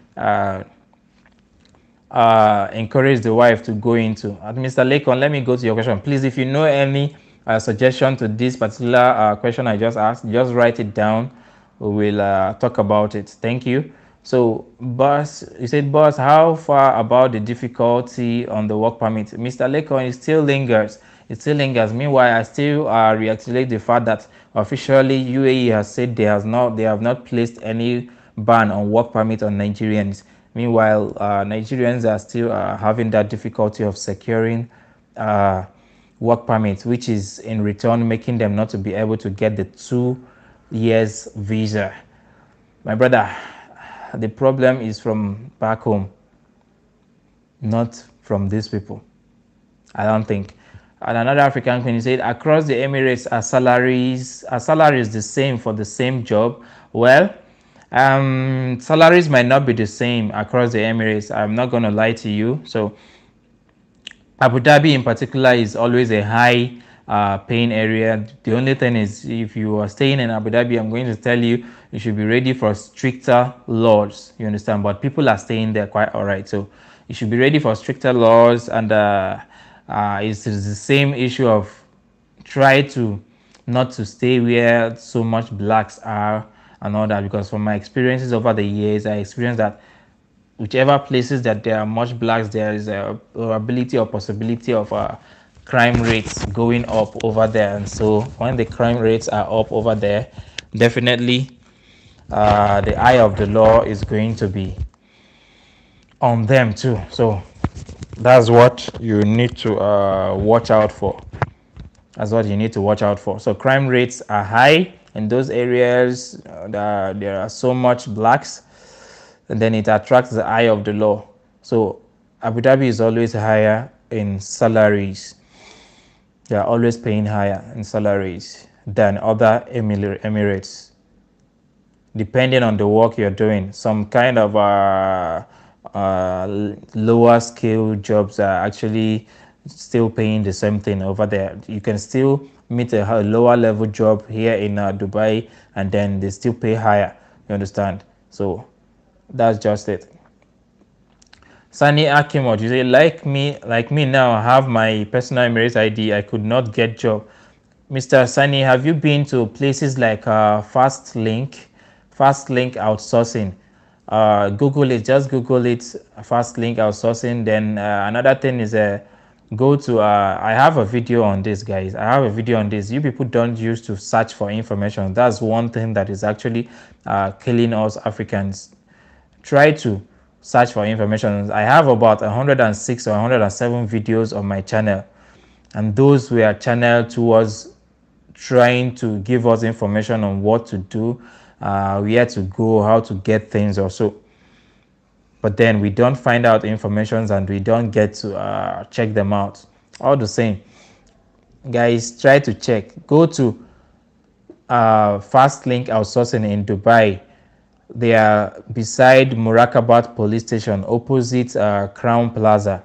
encourage the wife to go into? Mr. Lakon, let me go to your question. Please, if you know any suggestion to this particular question I just asked, just write it down. We will talk about it. Thank you. So, boss, you said, boss, how far about the difficulty on the work permit? Mr. Lakon, it still lingers. It still lingers. Meanwhile, I still reactivate the fact that officially UAE has said they have not placed any ban on work permit on Nigerians. Meanwhile, Nigerians are still having that difficulty of securing work permits, which is in return making them not to be able to get the 2 years visa. My brother, the problem is from back home, not from these people, I don't think. And another African queen said, across the Emirates, are salaries the same for the same job? Well, salaries might not be the same across the Emirates. I'm not going to lie to you. So Abu Dhabi in particular is always a high paying area. The only thing is, if you are staying in Abu Dhabi, I'm going to tell you, you should be ready for stricter laws. You understand? But people are staying there quite all right. So you should be ready for stricter laws. And it's the same issue of try to not to stay where so much blacks are and all that, because from my experiences over the years, I experienced that whichever places that there are much blacks, there is a probability or possibility of crime rates going up over there. And so when the crime rates are up over there, definitely the eye of the law is going to be on them too. So that's what you need to watch out for. That's what you need to watch out for. So crime rates are high in those areas. There are so much blacks, and then it attracts the eye of the law. So Abu Dhabi is always higher in salaries. They are always paying higher in salaries than other Emirates, depending on the work you're doing. Some kind of lower scale jobs are actually still paying the same thing over there. You can still meet a lower level job here in Dubai, and then they still pay higher. You understand? So that's just it. Sani Akimot, you say, like me now, I have my personal Emirates ID. I could not get job. Mr. Sani, have you been to places like Fastlink outsourcing? Google it, just Google it, Fastlink outsourcing. Then another thing is go to, I have a video on this, guys. I have a video on this. You people don't use to search for information. That's one thing that is actually killing us Africans. Try to search for information. I have about 106 or 107 videos on my channel, and those were channeled towards trying to give us information on what to do, where to go, how to get things or so. But then we don't find out information and we don't get to check them out. All the same, guys, try to check. Go to Fastlink outsourcing in Dubai. They are beside Murakabat police station, opposite Crown Plaza.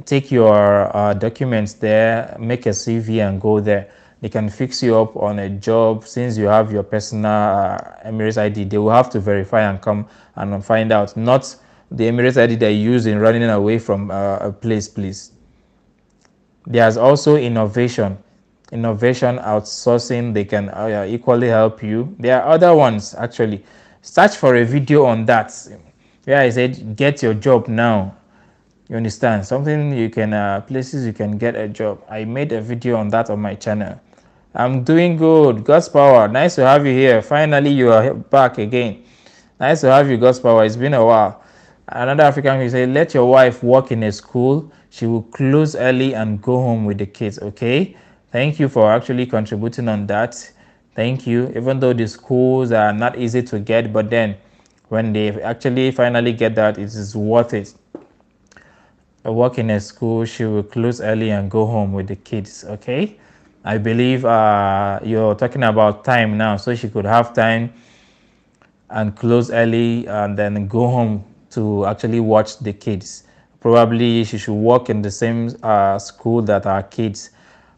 Take your documents there, make a CV and go there. They can fix you up on a job. Since you have your personal Emirates ID, they will have to verify and come and find out, not the Emirates ID that you use in running away from a place, please. There's also innovation outsourcing. They can equally help you. There are other ones actually. Search for a video on that. Yeah, I said get your job now. You understand? Something you can places you can get a job. I made a video on that on my channel. I'm doing good. God's power. Nice to have you here. Finally, you are back again. Nice to have you, God's power. It's been a while. Another African will say, let your wife work in a school. She will close early and go home with the kids. Okay. Thank you for actually contributing on that. Thank you. Even though the schools are not easy to get, but then when they actually finally get that, it is worth it. I work in a school, she will close early and go home with the kids. Okay. I believe you're talking about time now, so she could have time and close early and then go home to actually watch the kids. Probably she should work in the same school that our kids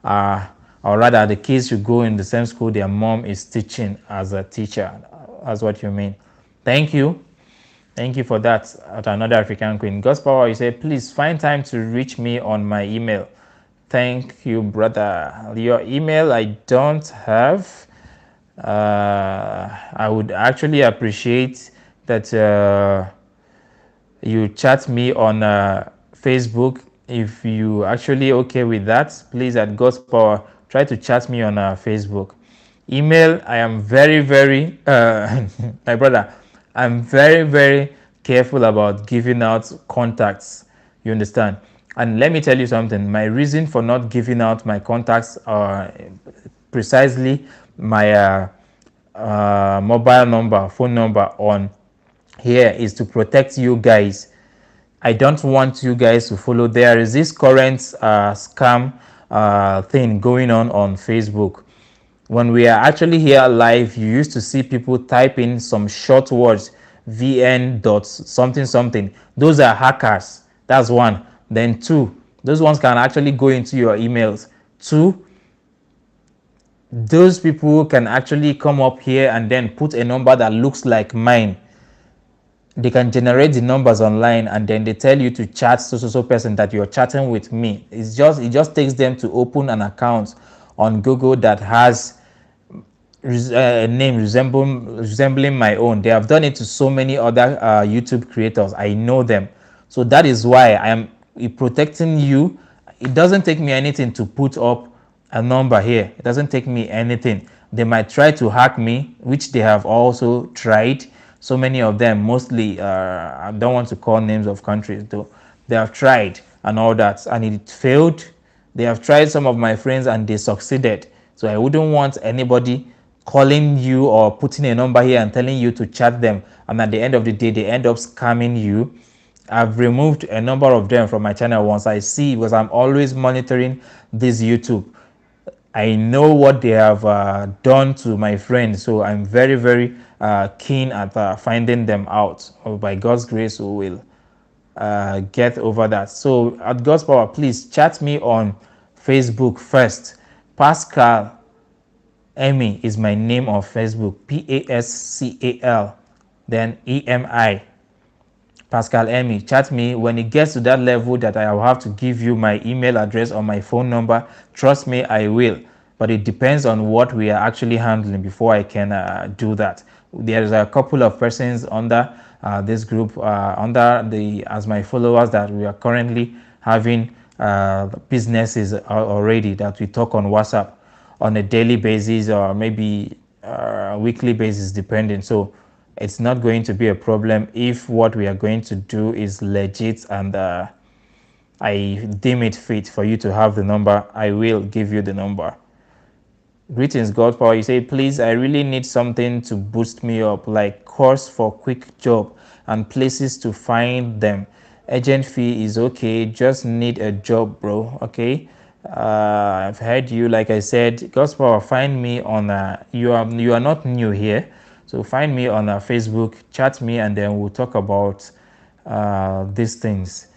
are, or rather, the kids should go in the same school their mom is teaching as a teacher. That's what you mean. Thank you. Thank you for that. At another African Queen. God's power, you say, please find time to reach me on my email. Thank you, brother. Your email I don't have. I would actually appreciate that you chat me on Facebook. If you actually okay with that, please at God's power try to chat me on Facebook. Email, I am very very my brother, I'm very very careful about giving out contacts. You understand? And let me tell you something. My reason for not giving out my contacts are precisely my mobile number, phone number on here is to protect you guys. I don't want you guys to follow. There is this current scam thing going on Facebook. When we are actually here live, you used to see people type in some short words, VN dot something something. Those are hackers. That's one. Then two, those ones can actually go into your emails. Two, those people can actually come up here and then put a number that looks like mine. They can generate the numbers online and then they tell you to chat so person that you're chatting with me. It just takes them to open an account on Google that has a name resembling my own. They have done it to so many other YouTube creators. I know them. So that is why I am protecting you. It doesn't take me anything to put up a number here. It doesn't take me anything. They might try to hack me, which they have also tried. So many of them, mostly, I don't want to call names of countries though. They have tried and all that, and it failed. They have tried some of my friends and they succeeded. So I wouldn't want anybody calling you or putting a number here and telling you to chat them, and at the end of the day they end up scamming you. I've removed a number of them from my channel once I see, because I'm always monitoring this YouTube. I know what they have done to my friends, so I'm very very keen at finding them out. By God's grace we will get over that. So at God's power, please chat me on Facebook first. Pascal Emi is my name on Facebook. Pascal, then EMI. Pascal Emi. Chat me. When it gets to that level that I will have to give you my email address or my phone number, trust me, I will. But it depends on what we are actually handling before I can do that. There is a couple of persons under this group, as my followers, that we are currently having businesses already that we talk on WhatsApp on a daily basis or maybe weekly basis, depending. So it's not going to be a problem if what we are going to do is legit and I deem it fit for you to have the number. I will give you the number. Greetings, God power. You say, please, I really need something to boost me up, like course for quick job and places to find them. Agent fee is okay, just need a job, bro. Okay. I've heard you. Like I said, God's power, find me on you are not new here, so find me on Facebook, chat me, and then we'll talk about these things.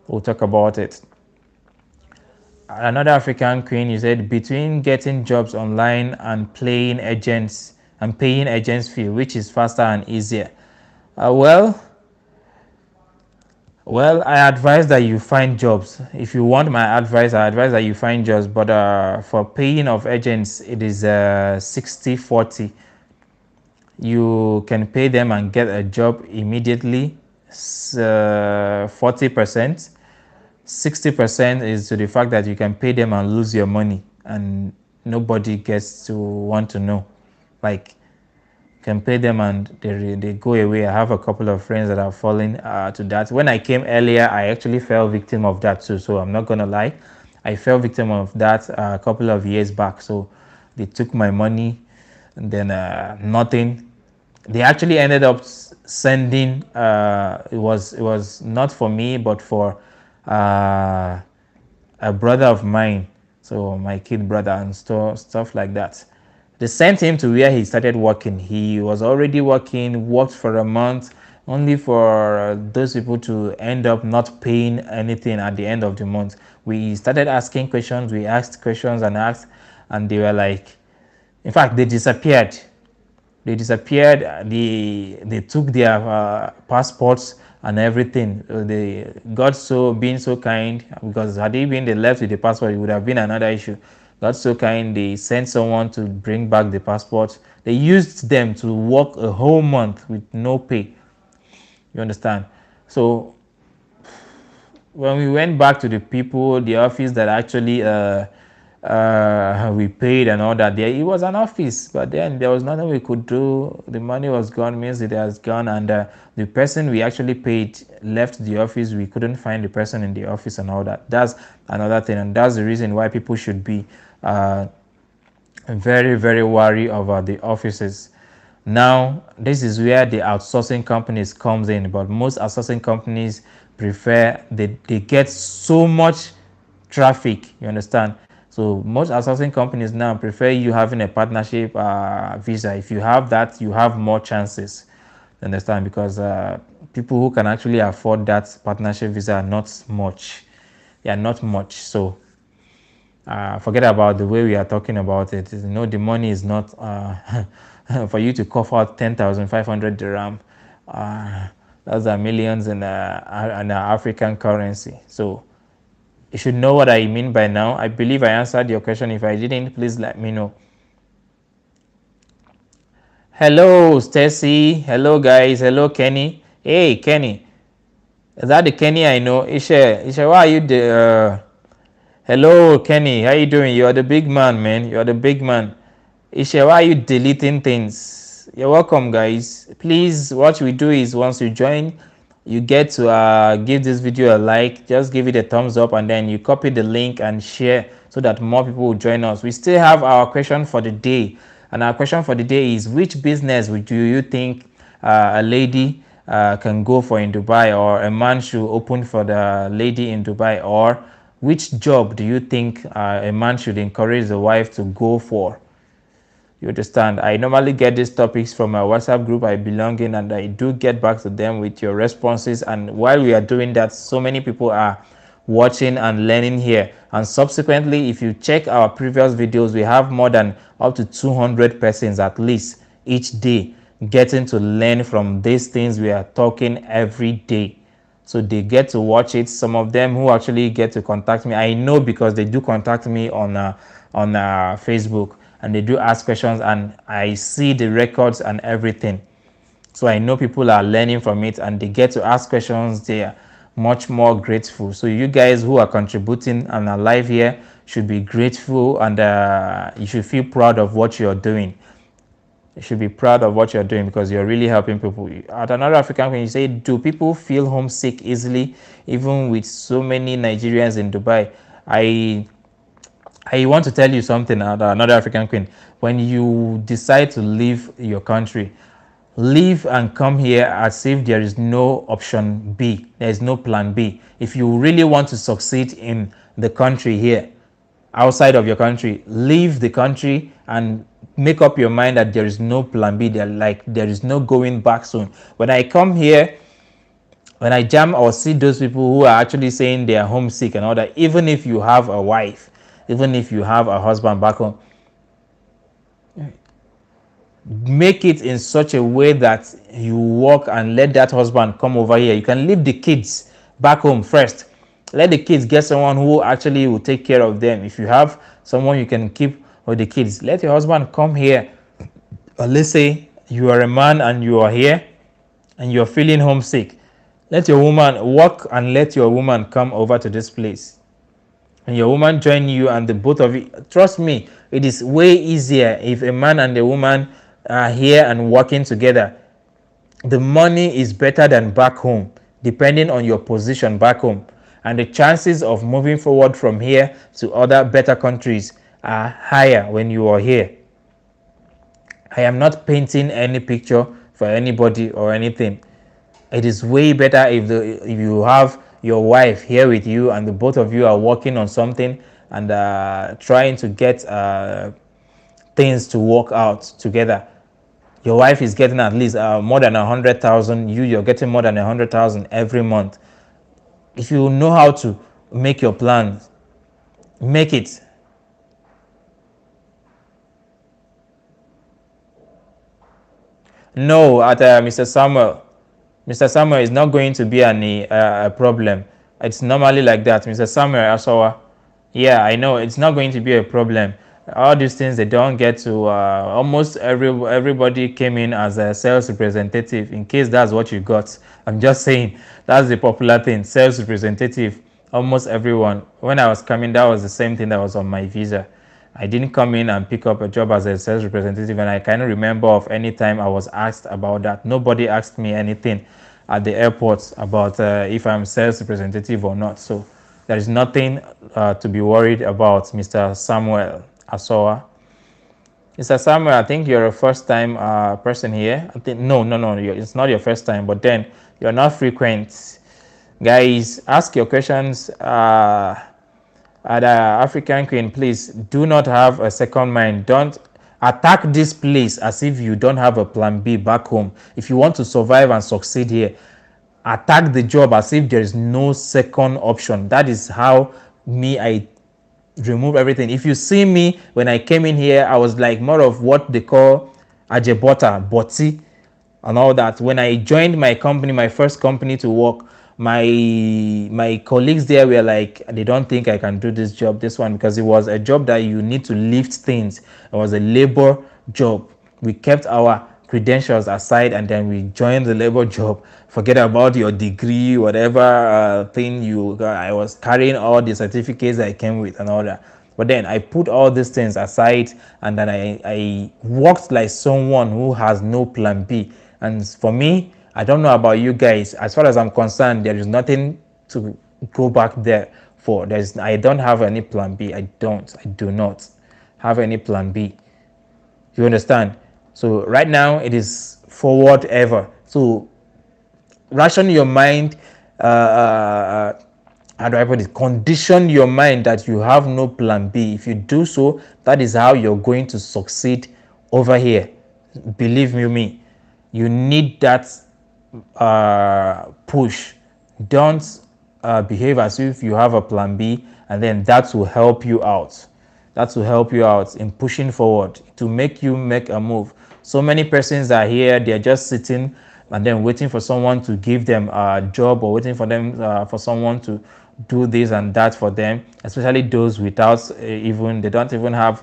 We'll talk about it. Another African queen, you said, between getting jobs online and paying agents fee, which is faster and easier? Well, I advise that you find jobs. If you want my advice, I advise that you find jobs. But for paying of agents, it is 60-40. You can pay them and get a job immediately, 40%. 60% is to the fact that you can pay them and lose your money and nobody gets to want to know. Like, you can pay them and they go away. I have a couple of friends that are falling to that. When I came earlier, I actually fell victim of that too, so I'm not gonna lie. I fell victim of that a couple of years back. So they took my money and then nothing. They actually ended up sending. It was not for me, but for uh, a brother of mine, so my kid brother and stuff like that. They sent him to where he started working. He was already working, worked for a month, only for those people to end up not paying anything at the end of the month. We started asking questions, we asked questions and asked, and they were like, in fact, they disappeared. They took their passports and everything. They got so being so kind, because had they been they left with the passport, it would have been another issue. Got so kind, they sent someone to bring back the passport. They used them to work a whole month with no pay. You understand? So when we went back to the people, the office that actually we paid and all that, there it was an office, but then there was nothing we could do. The money was gone, means it has gone, and the person we actually paid left the office. We couldn't find the person in the office and all that. That's another thing, and that's the reason why people should be very, very wary of the offices. Now, this is where the outsourcing companies comes in, but most outsourcing companies prefer they get so much traffic. You understand? So most outsourcing companies now prefer you having a partnership visa. If you have that, you have more chances. You understand? Because people who can actually afford that partnership visa are not much. They are not much. So forget about the way we are talking about it. You know, the money is not for you to cough out 10,500 dirham. Those are millions in African currency. So you should know what I mean by now. I believe I answered your question. If I didn't, please let me know. Hello, Stacy. Hello, guys. Hello, Kenny. Hey, Kenny. Is that the Kenny I know? Isha, why are you the? Hello, Kenny. How you doing? You're the big man, man. You're the big man. Isha, why are you deleting things? You're welcome, guys. Please, what we do is once you join, you get to give this video a like. Just give it a thumbs up, and then you copy the link and share so that more people will join us. We still have our question for the day, and our question for the day is: which business do you think a lady can go for in Dubai, or a man should open for the lady in Dubai, or which job do you think a man should encourage the wife to go for? You understand? I normally get these topics from a WhatsApp group I belong in, and I do get back to them with your responses. And while we are doing that, so many people are watching and learning here. And subsequently, if you check our previous videos, we have more than up to 200 persons at least each day getting to learn from these things we are talking every day. So they get to watch it. Some of them who actually get to contact me, I know because they do contact me on Facebook, and they do ask questions, and I see the records and everything. So I know people are learning from it, and they get to ask questions. They are much more grateful. So you guys who are contributing and are live here should be grateful, and you should feel proud of what you're doing. You should be proud of what you're doing, because you're really helping people. At another African country, you say, do people feel homesick easily, even with so many Nigerians in Dubai? I want to tell you something, another African queen. When you decide to leave your country, leave and come here as if there is no option B, there is no plan B. If you really want to succeed in the country here, outside of your country, leave the country and make up your mind that there is no plan B. There is no going back soon. When I come here, when I jam or see those people who are actually saying they are homesick and all that, even if you have a wife, even if you have a husband back home, make it in such a way that you work and let that husband come over here. You can leave the kids back home first. Let the kids get someone who actually will take care of them. If you have someone you can keep with the kids, let your husband come here. Or let's say you are a man and you are here and you're feeling homesick. Let your woman work and let your woman come over to this place. And your woman join you, and the both of you, trust me, it is way easier if a man and a woman are here and working together. The money is better than back home, depending on your position back home, and the chances of moving forward from here to other better countries are higher when you are here. I am not painting any picture for anybody or anything. It is way better if you have your wife here with you and the both of you are working on something and trying to get things to work out together. Your wife is getting at least more than 100,000. You're getting more than 100,000 every month. If you know how to make your plans, make it. No, at Mr. Samuel. Mr. Samuel is not going to be any problem. It's normally like that. Mr. Samuel Asawa. Yeah, I know it's not going to be a problem. All these things they don't get to. Almost everybody came in as a sales representative. In case that's what you got, I'm just saying that's the popular thing. Sales representative. Almost everyone. When I was coming, that was the same thing that was on my visa. I didn't come in and pick up a job as a sales representative, and I can't remember of any time I was asked about that. Nobody asked me anything at the airport about if I'm sales representative or not. So there is nothing to be worried about, Mr. Samuel Asoa. Mr. Samuel, I think you're a first-time person here. I think no, it's not your first time, but then you're not frequent. Guys, ask your questions. African Queen, please do not have a second mind. Don't attack this place as if you don't have a plan B back home. If you want to survive and succeed here, attack the job as if there is no second option. That is how I remove everything. If you see me when I came in here, I was like more of what they call ajebota, boti, and all that. When I joined my company, my first company to work, my colleagues there were like, they don't think I can do this job, this one, because it was a job that you need to lift things. It was a labor job. We kept our credentials aside and then we joined the labor job. Forget about your degree, whatever thing you got. I was carrying all the certificates I came with and all that. But then I put all these things aside and then I worked like someone who has no plan B. And for me, I don't know about you guys. As far as I'm concerned, there is nothing to go back there for. I don't have any plan B. I do not have any plan B. You understand? So right now it is forward ever. So ration your mind. How do I put it? Condition your mind that you have no plan B. If you do so, that is how you're going to succeed over here. Believe me, you need that push. Don't behave as if you have a plan B, and then that will help you out. That will help you out in pushing forward to make you make a move. So many persons are here, they're just sitting and then waiting for someone to give them a job or waiting for them for someone to do this and that for them, especially those without they don't even have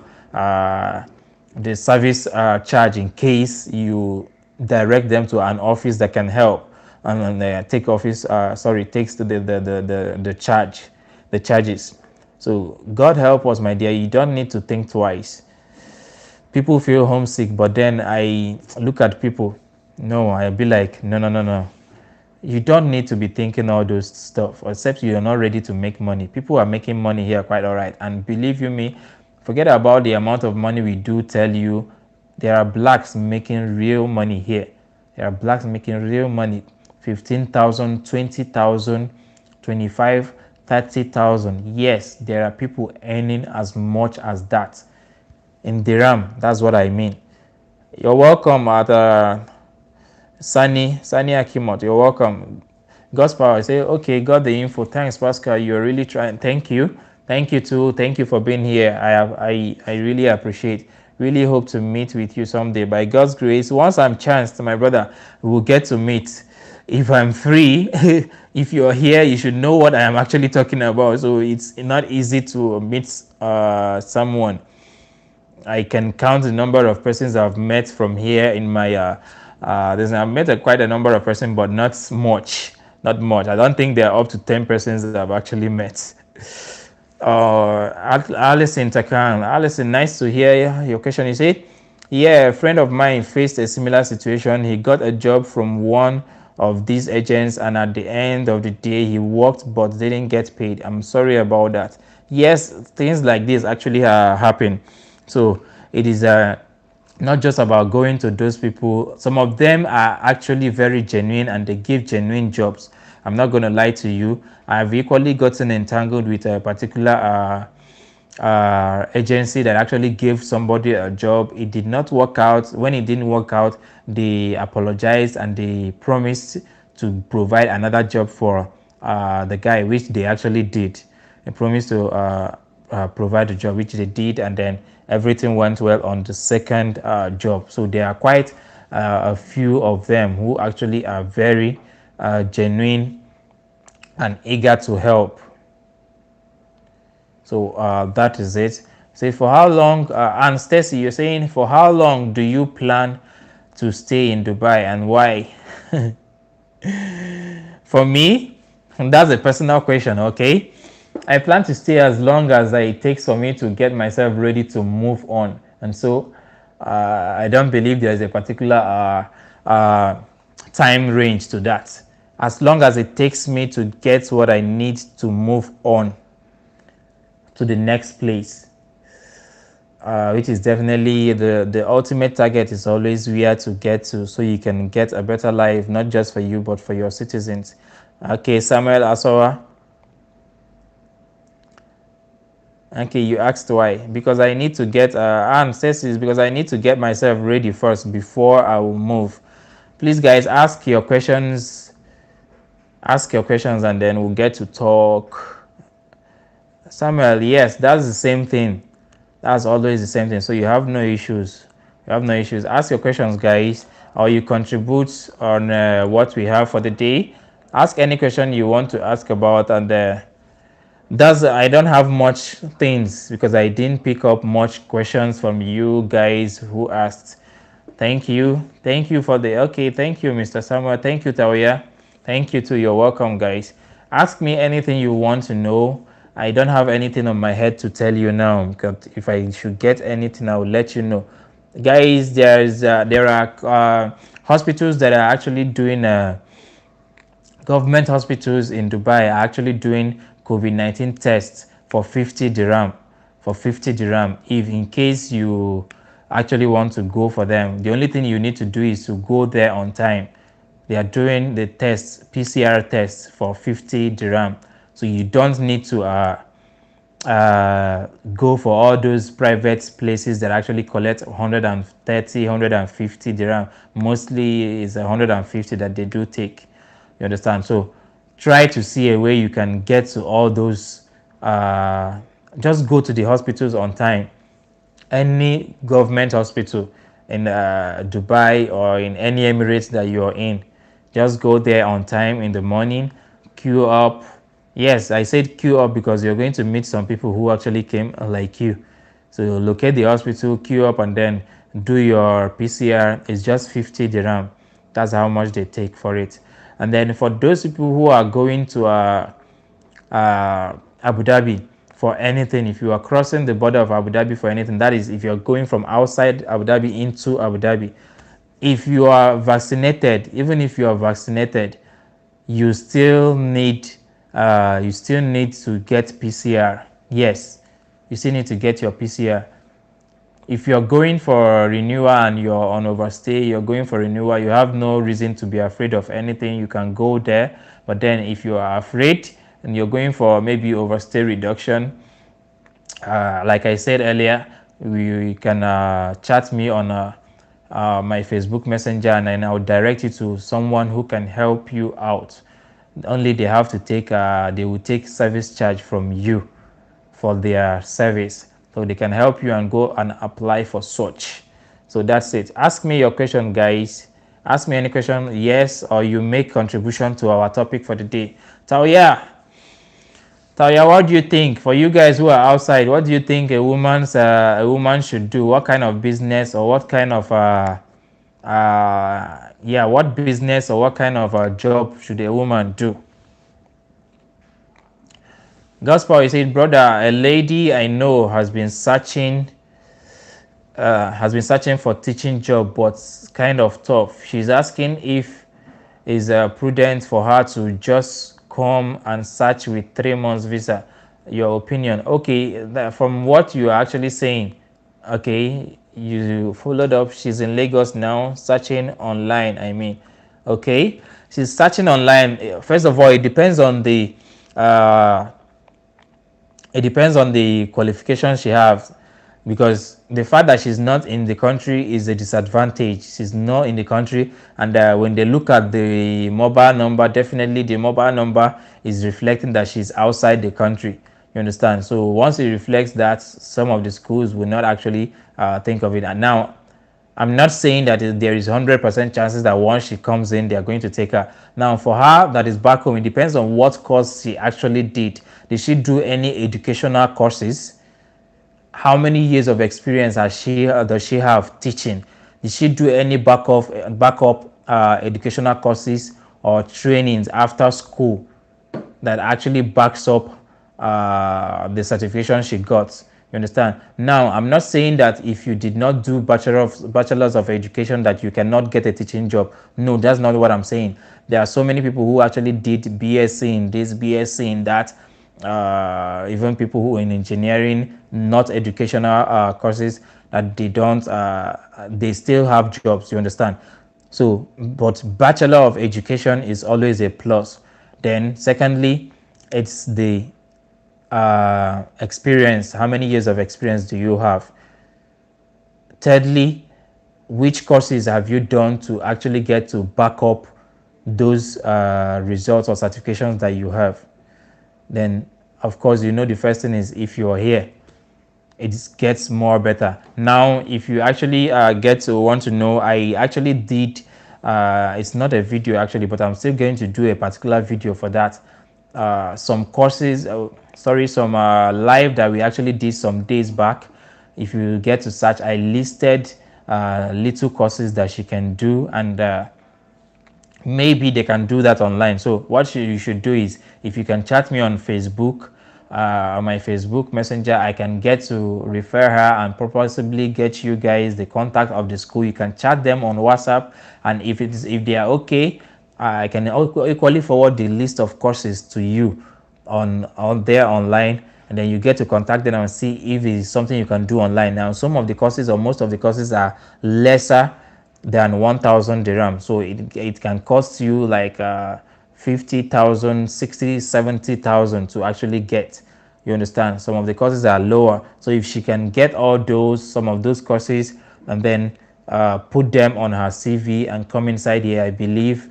the service charge in case you direct them to an office that can help and takes the charge, the charges. So God help us, my dear. You don't need to think twice. People feel homesick, but then I look at people. No, I'll be like, no. You don't need to be thinking all those stuff, except you're not ready to make money. People are making money here quite all right. And believe you me, forget about the amount of money we do tell you. There are blacks making real money here. There are blacks making real money. 15,000, 20,000, 25, 30,000. Yes, there are people earning as much as that. In dirham, that's what I mean. You're welcome at Sani Akimot. You're welcome. God's power. I say, okay, got the info. Thanks, Pascal. You're really trying. Thank you. Thank you too. Thank you for being here. I really appreciate. Really hope to meet with you someday. By God's grace, once I'm chanced, my brother, we'll get to meet. If I'm free, if you're here, you should know what I am actually talking about. So it's not easy to meet someone. I can count the number of persons I've met from here in my I've met quite a number of persons, but not much. Not much. I don't think there are up to 10 persons that I've actually met. Alison Takan. Alison, nice to hear your question. You say, yeah, a friend of mine faced a similar situation. He got a job from one of these agents, and at the end of the day, he worked but didn't get paid. I'm sorry about that. Yes, things like this actually happen. So it is not just about going to those people. Some of them are actually very genuine and they give genuine jobs. I'm not going to lie to you. I've equally gotten entangled with a particular agency that actually gave somebody a job. It did not work out. When it didn't work out, they apologized and they promised to provide another job for the guy, which they actually did. They promised to provide a job, which they did, and then everything went well on the second job. So there are quite a few of them who actually are very genuine and eager to help. So that is it. Say for how long, and Stacy, you're saying for how long do you plan to stay in Dubai and why? For me, that's a personal question, okay? I plan to stay as long as it takes for me to get myself ready to move on. And so I don't believe there's a particular time range to that. As long as it takes me to get what I need to move on to the next place, which is definitely the ultimate target is always where to get to so you can get a better life, not just for you, but for your citizens. Okay, Samuel Asawa. Okay, you asked why. Because I need to get, Anne says is because I need to get myself ready first before I will move. Please, guys, ask your questions. Ask your questions and then we'll get to talk. Samuel, yes, that's the same thing. That's always the same thing. So you have no issues. You have no issues. Ask your questions, guys, or you contribute on what we have for the day. Ask any question you want to ask about, and that's I don't have much things because I didn't pick up much questions from you guys who asked. Thank you for the okay. Thank you, Mr. Samuel. Thank you, Tawia. Thank you too. You're welcome, guys. Ask me anything you want to know. I don't have anything on my head to tell you now because if I should get anything, I will let you know. Guys, there are hospitals that are actually doing government hospitals in Dubai are actually doing COVID-19 tests for 50 dirham. For 50 dirham, if in case you actually want to go for them, the only thing you need to do is to go there on time. They are doing the tests, PCR tests for 50 dirham. So you don't need to go for all those private places that actually collect 130, 150 dirham. Mostly is 150 that they do take. You understand? So try to see a way you can get to all those. Just go to the hospitals on time. Any government hospital in Dubai or in any Emirates that you're in, just go there on time in the morning, queue up. Yes, I said queue up because you're going to meet some people who actually came like you. So you locate the hospital, queue up, and then do your PCR. It's just 50 dirham. That's how much they take for it. And then for those people who are going to Abu Dhabi for anything, if you are crossing the border of Abu Dhabi for anything, that is if you're going from outside Abu Dhabi into Abu Dhabi, if you are vaccinated, even if you are vaccinated, you still need to get PCR. Yes, you still need to get your PCR. If you're going for renewal and you're on overstay, you're going for renewal, you have no reason to be afraid of anything. You can go there. But then if you are afraid and you're going for maybe overstay reduction, like I said earlier, you can chat me on my Facebook Messenger, and then I'll direct you to someone who can help you out. Only they have to take, they will take service charge from you for their service. So they can help you and go and apply for such. So that's it. Ask me your question, guys. Ask me any question, yes, or you make contribution to our topic for the day. Tawia, what do you think? For you guys who are outside, what do you think a woman should do? What kind of business or what kind of what business or what kind of job should a woman do? Gospel, you said, brother, a lady I know has been searching for teaching job, but kind of tough. She's asking if it's prudent for her to just come and search with 3 months visa. Your opinion? Okay, from what you are actually saying, Okay, you followed up. She's in Lagos now, searching online. Okay, she's searching online. First of all, uh, it depends on the qualification she has, because the fact that she's not in the country is a disadvantage. She's not in the country, and when they look at the mobile number, definitely the mobile number is reflecting that she's outside the country. You understand? So once it reflects that, some of the schools will not actually think of it. And now, I'm not saying that there is 100% chances that once she comes in, they are going to take her. Now, for her that is back home, it depends on what course she actually did. Did she do any educational courses? How many years of experience does she have teaching? Did she do any backup educational courses or trainings after school that actually backs up the certification she got? You understand? Now, I'm not saying that if you did not do bachelors of education that you cannot get a teaching job. No, that's not what I'm saying. There are so many people who actually did BSc in this, BSc in that, even people who are in engineering, not educational courses, that they don't, they still have jobs. You understand? So, but bachelor of education is always a plus. Then, secondly, it's the experience. How many years of experience do you have? Thirdly, which courses have you done to actually get to back up those results or certifications that you have? Then, of course, the first thing is if you're here, it gets more better. Now, if you actually get to want to know, I actually did, it's not a video actually, but I'm still going to do a particular video for that. Some courses, some live that we actually did some days back. If you get to search, I listed little courses that she can do, and maybe they can do that online. So what you should do is, if you can chat me on Facebook, on my Facebook Messenger, I can get to refer her and possibly get you guys the contact of the school. You can chat them on WhatsApp, and if they are okay, I can equally forward the list of courses to you on there online, and then you get to contact them and see if it is something you can do online. Now, some of the courses or most of the courses are lesser than 1,000 dirham, so it can cost you like 50,000, 60, 70,000 to actually get. You understand? Some of the courses are lower, so if she can get some of those courses, and then put them on her CV and come inside here, I believe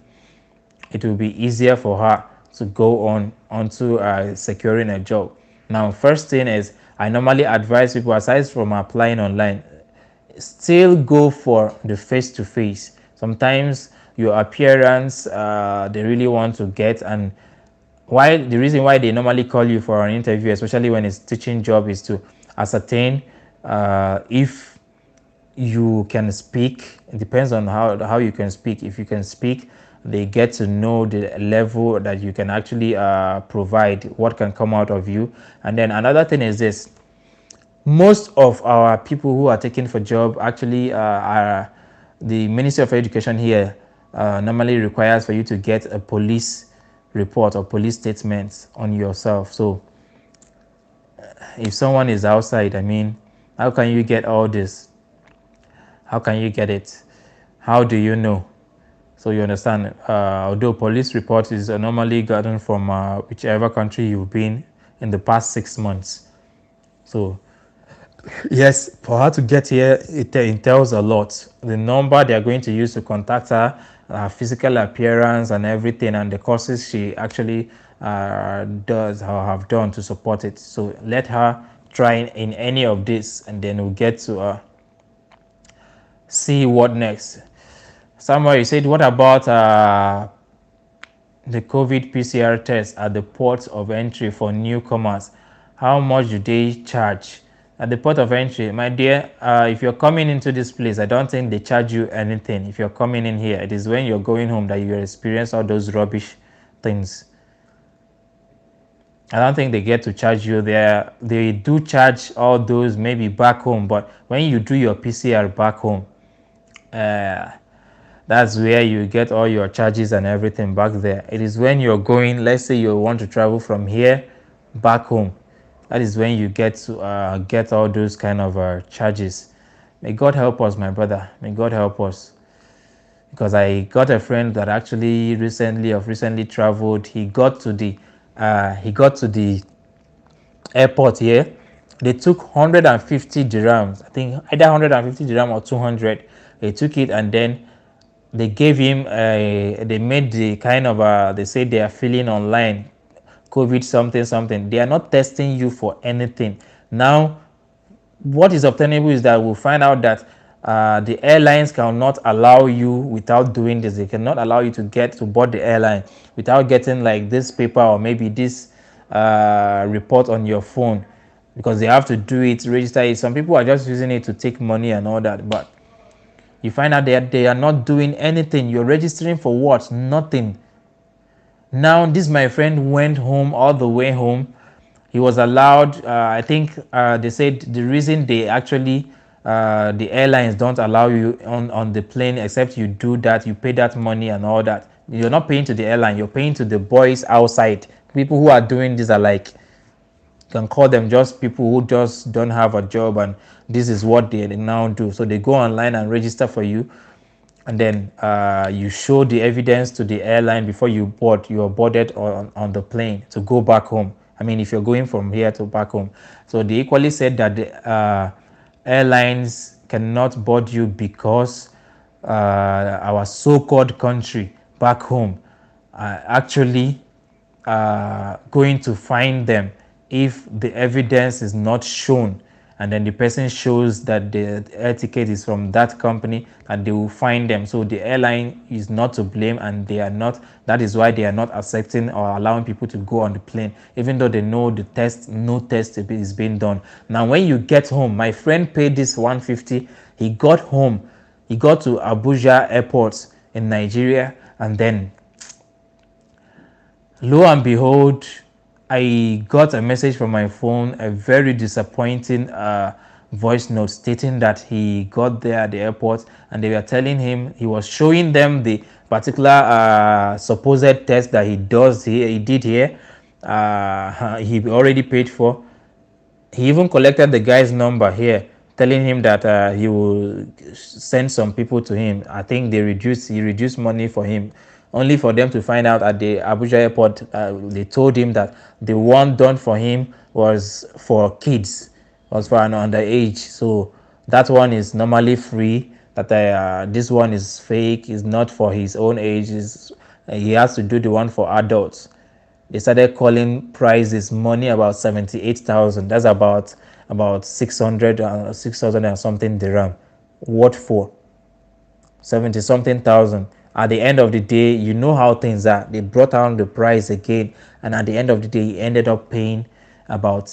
it will be easier for her to go onto securing a job. Now, first thing is, I normally advise people, aside from applying online, still go for the face-to-face. Sometimes your appearance, they really want to get, and the reason why they normally call you for an interview, especially when it's teaching job, is to ascertain if you can speak. It depends on how you can speak. If you can speak, they get to know the level that you can actually provide, what can come out of you. And then another thing is this: most of our people who are taken for job actually are the Ministry of Education here normally requires for you to get a police report or police statement on yourself. So if someone is outside, how can you get all this? How can you get it? How do you know? So you understand, although police report is normally gotten from whichever country you've been in the past 6 months. So yes, for her to get here, it entails a lot. The number they are going to use to contact her, her physical appearance and everything, and the courses she actually does or have done to support it. So let her try in any of this, and then we'll get to see what next. Somewhere you said, what about the COVID PCR test at the port of entry for newcomers? How much do they charge? At the port of entry, my dear, if you're coming into this place, I don't think they charge you anything. If you're coming in here, it is when you're going home that you experience all those rubbish things. I don't think they get to charge you there. They do charge all those maybe back home, but when you do your PCR back home, that's where you get all your charges and everything back there. It is when you're going, let's say you want to travel from here back home, That is when you get all those kind of charges. May God help us, my brother. May God help us. Because I got a friend that actually recently traveled. He got to the airport here. They took 150 dirhams. I think either 150 dirham or 200. They took it and then they gave him they made the kind of they say they are filling online COVID something something. They are not testing you for anything. Now what is obtainable is that we'll find out that the airlines cannot allow you without doing this. They cannot allow you to get to board the airline without getting like this paper or maybe this report on your phone, because they have to do it, register it. Some people are just using it to take money and all that, but you find out that they are not doing anything. You're registering for what? Nothing. Now this my friend went home, all the way home. He was allowed, I think they said the reason they actually the airlines don't allow you on the plane except you do that, you pay that money and all that. You're not paying to the airline, you're paying to the boys outside. People who are doing this are like, you can call them just people who just don't have a job, and this is what they now do. So they go online and register for you, and then you show the evidence to the airline before you board. You are boarded on the plane to go back home. I mean, if you're going from here to back home. So they equally said that the airlines cannot board you because our so-called country back home actually going to find them if the evidence is not shown, and then the person shows that the air ticket is from that company, and they will find them. So the airline is not to blame, and they are not. That is why they are not accepting or allowing people to go on the plane, even though they know the test, no test is being done. Now when you get home, my friend paid this 150. He got home, he got to Abuja airport in Nigeria, and then lo and behold, I got a message from my phone, a very disappointing voice note stating that he got there at the airport and they were telling him, he was showing them the particular supposed test that he did here. He already paid for. He even collected the guy's number here, telling him that he will send some people to him. I think he reduced money for him, only for them to find out at the Abuja airport. They told him that the one done for him was for kids, was for an underage. So that one is normally free. That this one is fake, is not for his own age. He has to do the one for adults. They started calling prices money about 78,000. That's about 600 6,000 and something dirham. What for? 70 something thousand. At the end of the day, you know how things are. They brought down the price again, and at the end of the day, he ended up paying about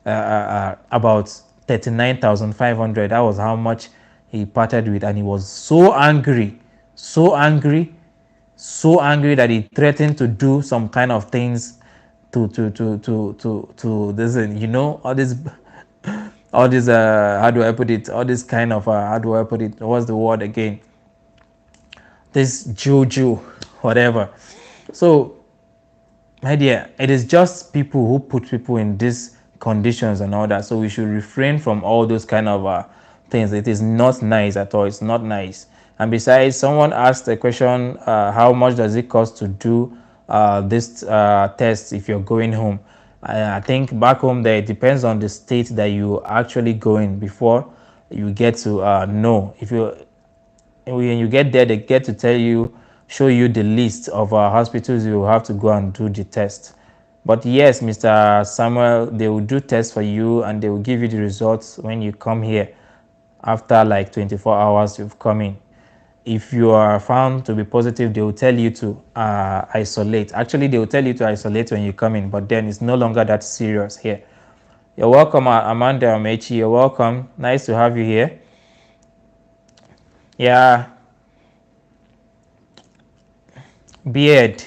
39,500. That was how much he parted with, and he was so angry, so angry, so angry that he threatened to do some kind of things to this, all this how do I put it, all this kind of how do I put it, what's the word again, this juju, whatever. So my dear, it is just people who put people in these conditions and all that. So we should refrain from all those kind of things. It is not nice at all. It's not nice. And besides, someone asked a question: how much does it cost to do this test if you're going home? I think back home there, it depends on the state that you actually go in before you get to know. If you When you get there, they get to tell you, show you the list of hospitals you will have to go and do the test. But yes, Mr. Samuel, they will do tests for you and they will give you the results when you come here after like 24 hours you've come in. If you are found to be positive, they will tell you to isolate. Actually, they will tell you to isolate when you come in, but then it's no longer that serious here. You're welcome, Amanda Amechi. You're welcome. Nice to have you here. Yeah, beard.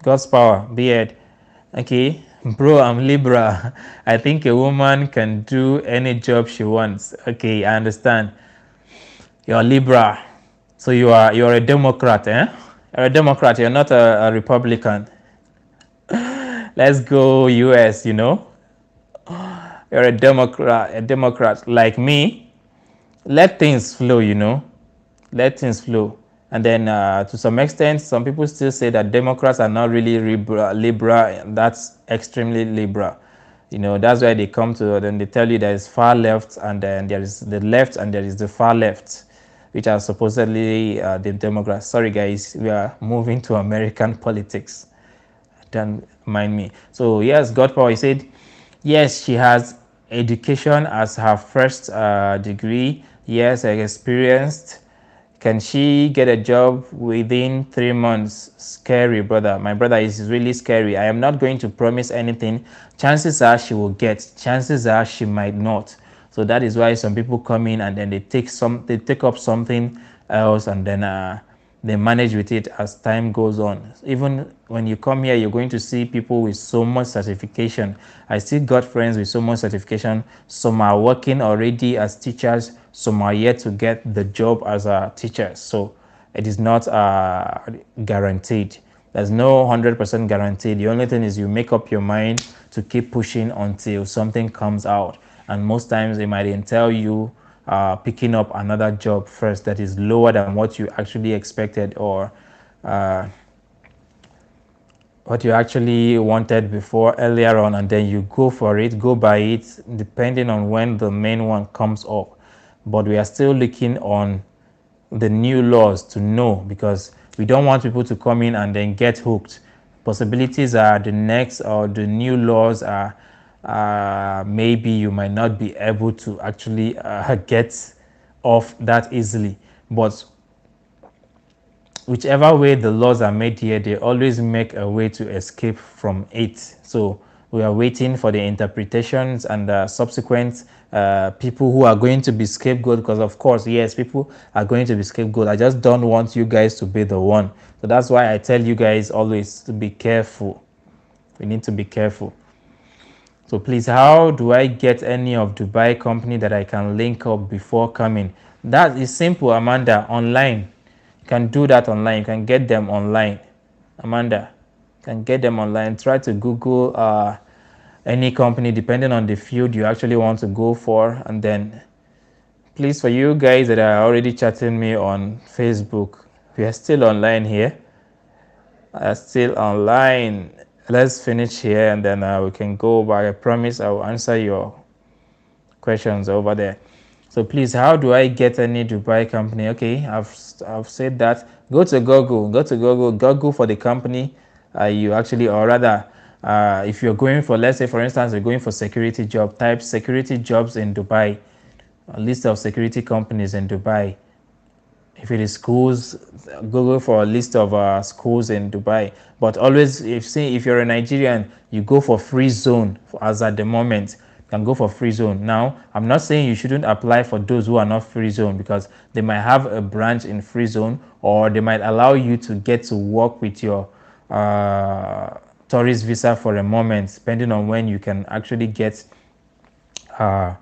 God's power, beard. Okay, bro, I'm Libra. I think a woman can do any job she wants. Okay, I understand. You're Libra. So you're a Democrat, eh? You're a Democrat, you're not a Republican. Let's go US, You're a Democrat like me. Let things flow, let things flow. And then to some extent, some people still say that Democrats are not really liberal. That's extremely liberal. That's why they come to, then they tell you there is far left, and then there is the left, and there is the far left, which are supposedly the Democrats. Sorry, guys, we are moving to American politics. Don't mind me. So yes, God power. He said, yes, she has education as her first degree. Yes, experienced. Can she get a job within 3 months? Scary, brother. My brother, is really scary. I am not going to promise anything. Chances are she will get. Chances are she might not. So that is why some people come in and then they take up something else, and then they manage with it as time goes on. Even when you come here, you're going to see people with so much certification. I still got friends with so much certification. Some are working already as teachers, some are yet to get the job as a teacher. So it is not guaranteed. There's no 100% guarantee. The only thing is you make up your mind to keep pushing until something comes out. And most times they might entail you picking up another job first that is lower than what you actually expected, or uh, what you actually wanted before earlier on, and then you go for it, go by it, depending on when the main one comes up. But we are still looking on the new laws to know, because we don't want people to come in and then get hooked. Possibilities are the next, or the new laws are maybe you might not be able to actually get off that easily. But whichever way the laws are made here, they always make a way to escape from it. So we are waiting for the interpretations and subsequent people who are going to be scapegoat, because of course, yes, people are going to be scapegoat. I just don't want you guys to be the one. So that's why I tell you guys always to be careful. We need to be careful. So please, how do I get any of Dubai company that I can link up before coming? That is simple, Amanda. Online. You can do that online. You can get them online. Amanda, you can get them online. Try to Google any company depending on the field you actually want to go for. And then, please, for you guys that are already chatting me on Facebook, we are still online here. Still online. Let's finish here, and then we can go back. I promise I will answer your questions over there. So please, how do I get any Dubai company? Okay, I've said that. Go to Google for the company you actually, or rather, if you're going for, let's say for instance, you're going for security job, type security jobs in Dubai, a list of security companies in Dubai. If it is schools, Google for a list of schools in Dubai. But always, if you're a Nigerian, you go for free zone. As at the moment, you can go for free zone. Now, I'm not saying you shouldn't apply for those who are not free zone, because they might have a branch in free zone, or they might allow you to get to work with your tourist visa for a moment, depending on when you can actually get uh,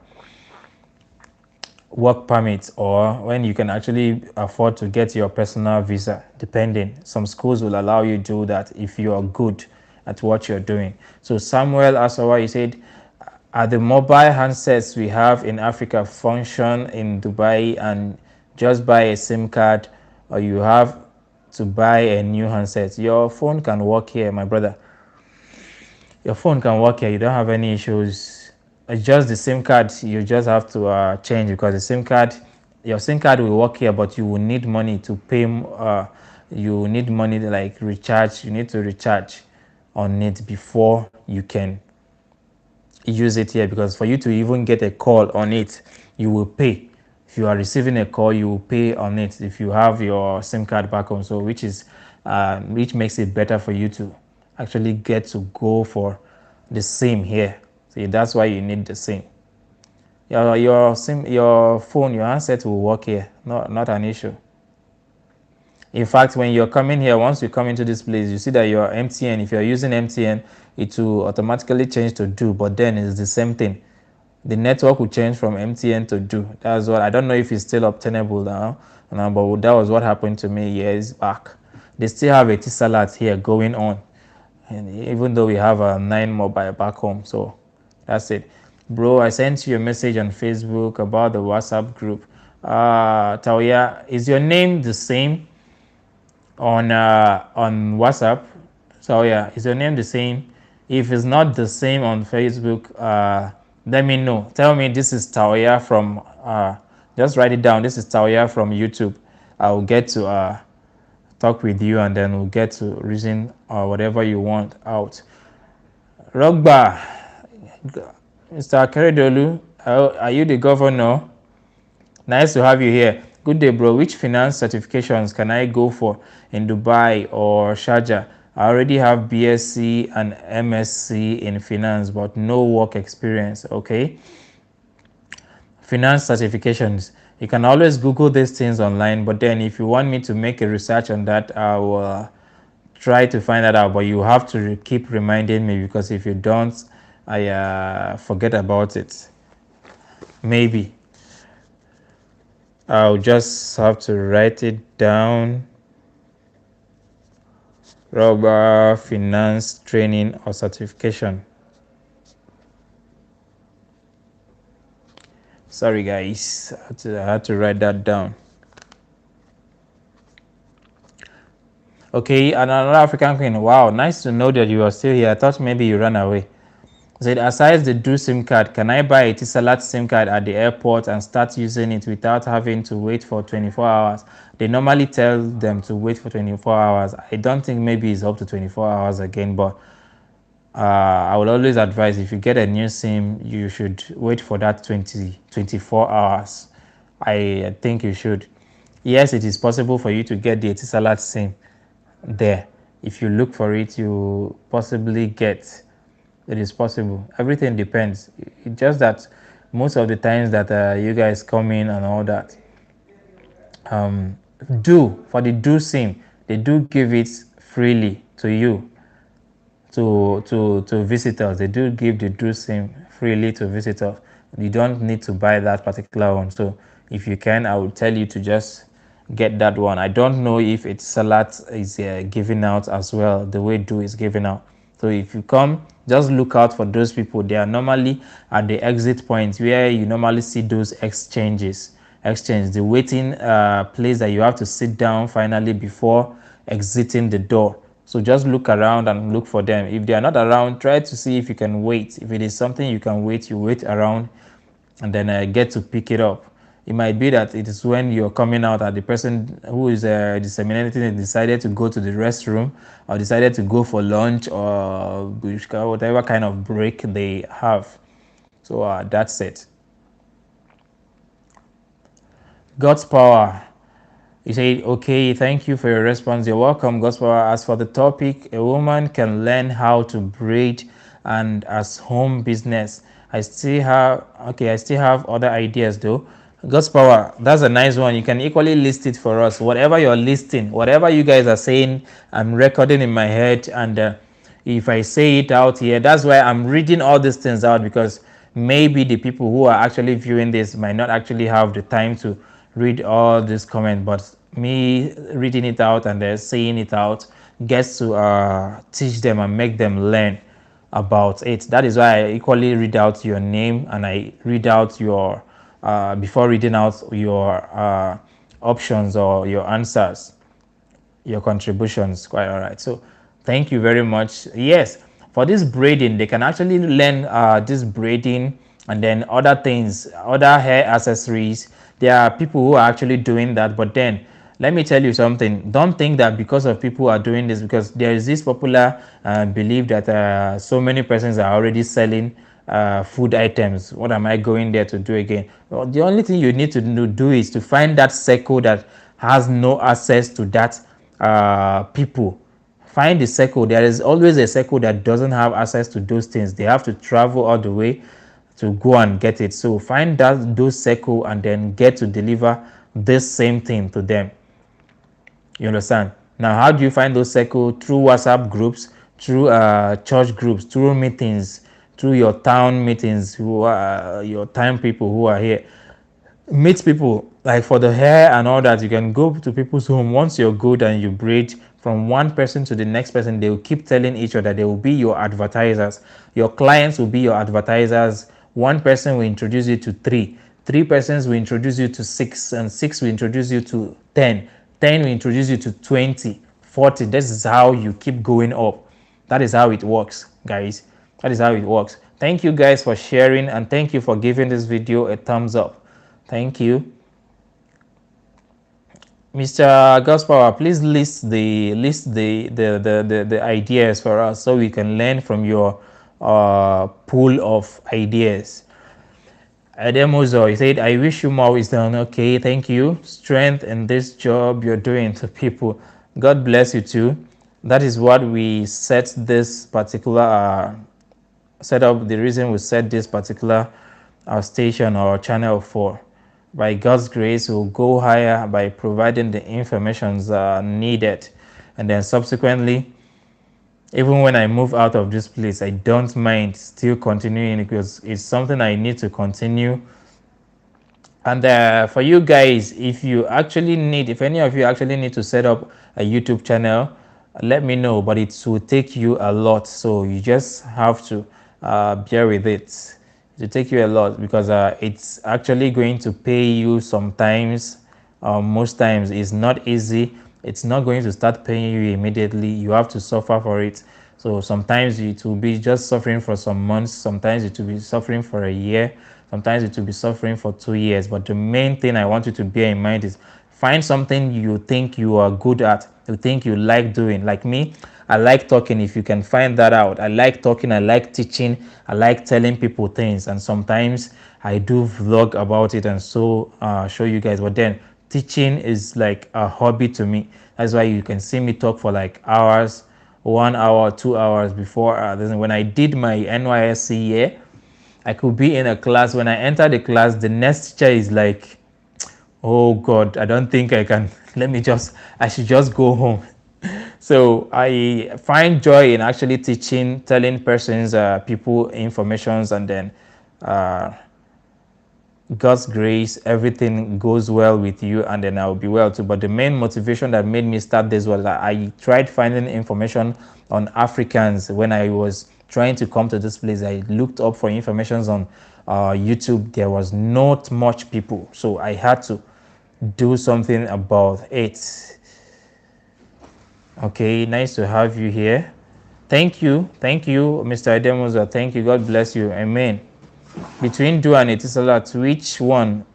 work permit, or when you can actually afford to get your personal visa, depending. Some schools will allow you to do that if you are good at what you're doing. So Samuel Asawa, he said, are the mobile handsets we have in Africa function in Dubai, and just buy a SIM card, or you have to buy a new handset? Your phone can work here, my brother. Your phone can work here. You don't have any issues. It's just the SIM card you just have to change, because the SIM card, your SIM card will work here, but you will need money to pay. You need money to like recharge. You need to recharge on it before you can use it here, because for you to even get a call on it, you will pay. If you are receiving a call, you will pay on it if you have your SIM card back home. So which makes it better for you to actually get to go for the SIM here. See, that's why you need the SIM. Your phone, your handset will work here. Not an issue. In fact, when you're coming here, once you come into this place, you see that your MTN, if you're using MTN, it will automatically change to do, but then it's the same thing. The network will change from MTN to do. That's what, I don't know if it's still obtainable now, but that was what happened to me years back. They still have a Tisalat here going on. and even though we have 9 more back home. So that's it, bro. I sent you a message on Facebook about the WhatsApp group. Tauya, is your name the same on WhatsApp? So yeah, is your name the same? If it's not the same on Facebook, let me know. Tell me this is Tauya from. Just write it down. This is Tauya from YouTube. I'll get to talk with you, and then we'll get to reason whatever you want out. Rogba, Mr. Keredolu, are you the governor? Nice to have you here. Good day, bro. Which finance certifications can I go for in Dubai or Sharjah? I already have BSc and MSc in finance, but no work experience. Okay. Finance certifications. You can always Google these things online, but then if you want me to make a research on that, I will try to find that out. But you have to keep reminding me, because if you don't, I forget about it. Maybe. I'll just have to write it down. Rubber finance training or certification. Sorry guys, I had to write that down. Okay, another African queen. Wow, nice to know that you are still here. I thought maybe you ran away. Said, aside the Do SIM card, can I buy a Tisalat SIM card at the airport and start using it without having to wait for 24 hours? They normally tell them to wait for 24 hours. I don't think maybe it's up to 24 hours again, but I will always advise, if you get a new SIM, you should wait for that 24 hours. I think you should. Yes, it is possible for you to get the Etisalat SIM there. If you look for it, you possibly get. It is possible. Everything depends. It's just that most of the times that you guys come in and all that, for the Do SIM, they do give it freely to you, to visitors. They do give the Do SIM freely to visitors. You don't need to buy that particular one. So if you can, I would tell you to just get that one. I don't know if it's Salat is giving out as well, the way Do is giving out. So if you come, just look out for those people. They are normally at the exit point where you normally see those exchange, the waiting place that you have to sit down finally before exiting the door. So just look around and look for them. If they are not around, try to see if you can wait. If it is something you can wait, you wait around and then get to pick it up. It might be that it is when you're coming out and the person who is disseminating decided to go to the restroom or decided to go for lunch or whatever kind of break they have. So that's it. God's power. You say, okay, thank you for your response. You're welcome, God's power. As for the topic, a woman can learn how to braid and as home business. I still have other ideas though. God's power, that's a nice one. You can equally list it for us. Whatever you're listing, whatever you guys are saying, I'm recording in my head. And if I say it out here, that's why I'm reading all these things out, because maybe the people who are actually viewing this might not actually have the time to read all these comments, but me reading it out and saying it out gets to teach them and make them learn about it. That is why I equally read out your name and I read out your before reading out your options or your answers, your contributions. Quite all right. So thank you very much. Yes, for this braiding, they can actually learn this braiding and then other things, other hair accessories. There are people who are actually doing that, but then let me tell you something. Don't think that because of people who are doing this, because there is this popular belief that so many persons are already selling food items. What am I going there to do again? Well, the only thing you need to do is to find that circle that has no access to that people. Find the circle. There is always a circle that doesn't have access to those things. They have to travel all the way to go and get it. So find those circle and then get to deliver this same thing to them. You understand? Now, how do you find those circle? Through WhatsApp groups, through church groups, through meetings, through your town meetings, who are your time people who are here. Meet people. Like for the hair and all that, you can go to people's home once you're good and you braid from one person to the next person. They will keep telling each other. They will be your advertisers. Your clients will be your advertisers. One person will introduce you to three persons will introduce you to six, and six will introduce you to 10, 10 will introduce you to 20, 40. This is how you keep going up. That is how it works, guys. That is how it works. Thank you guys for sharing, and thank you for giving this video a thumbs up. Thank you. Mr. Gospower, please list the ideas for us so we can learn from your pool of ideas. Ademozo, he said, I wish you more wisdom. Okay, thank you. Strength in this job you're doing to people. God bless you too. That is what we set this particular set up. The reason we set this particular station or channel for. By God's grace, we'll go higher by providing the informations needed. And then subsequently, even when I move out of this place, I don't mind still continuing because it's something I need to continue. And for you guys, if any of you actually need to set up a YouTube channel, let me know, but it will take you a lot. So you just have to bear with it. It will take you a lot because it's actually going to pay you sometimes. Most times it's not easy. It's not going to start paying you immediately. You have to suffer for it. So sometimes it will be just suffering for some months. Sometimes it will be suffering for a year. Sometimes it will be suffering for 2 years. But the main thing I want you to bear in mind is find something you think you are good at, you think you like doing. Like me, I like talking. If you can find that out, I like talking, I like teaching, I like telling people things, and sometimes I do vlog about it and so show you guys. But then teaching is like a hobby to me. That's why you can see me talk for like hours, 1 hour, 2 hours before. When I did my NYSC year, I could be in a class. When I enter the class, the next teacher is like, oh God, I don't think I can. I should just go home. So I find joy in actually teaching, telling persons, people informations, and then God's grace, everything goes well with you, and then I'll be well too. But the main motivation that made me start this was that I tried finding information on Africans when I was trying to come to this place. I looked up for information on YouTube. There was not much people, so I had to do something about it. Okay, nice to have you here. Thank you, Mr. Ademoza. Thank you. God bless you. Amen. Between Do and Etisalat, which one?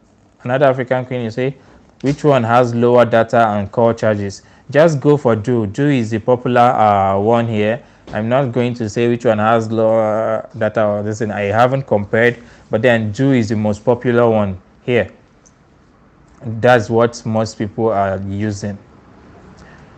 Another African queen, you say, which one has lower data and call charges? Just go for Do. Do is the popular one here. I'm not going to say which one has lower data or this thing. I haven't compared, but then Do is the most popular one here. That's what most people are using.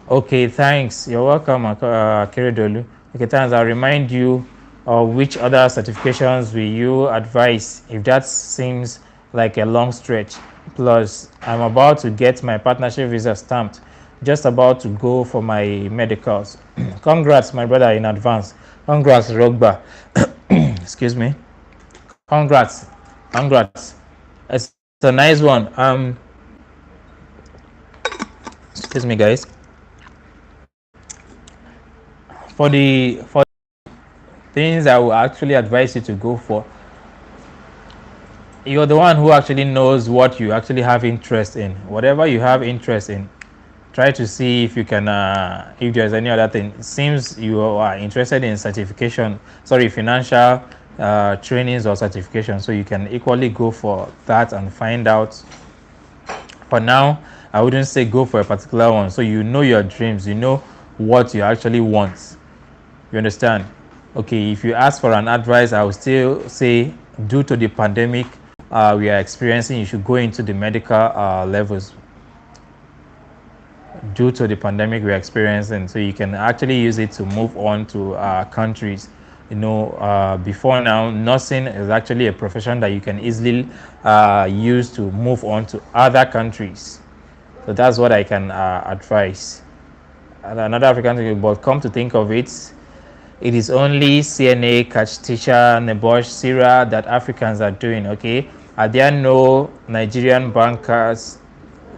Okay, thanks. You're welcome, Kiridolu. Okay, thanks. I'll remind you which other certifications will you advise if that seems like a long stretch. Plus, I'm about to get my partnership visa stamped. Just about to go for my medicals. Congrats, my brother, in advance. Congrats, Rogba. Excuse me. Congrats. It's a nice one. Excuse me, guys. For things I will actually advise you to go for, you're the one who actually knows what you actually have interest in. Whatever you have interest in, try to see if you can, if there's any other thing. It seems you are interested in financial trainings or certification, so you can equally go for that and find out. For now, I wouldn't say go for a particular one. So you know your dreams, you know what you actually want. You understand? Okay, if you ask for an advice, I will still say, due to the pandemic we are experiencing, you should go into the medical levels. Due to the pandemic we are experiencing, so you can actually use it to move on to countries. Before now, nursing is actually a profession that you can easily use to move on to other countries. So that's what I can advise. And another African thing, but come to think of it, it is only CNA, Catch Teacher, Nebosh, Sira that Africans are doing. Okay, are there no Nigerian bankers,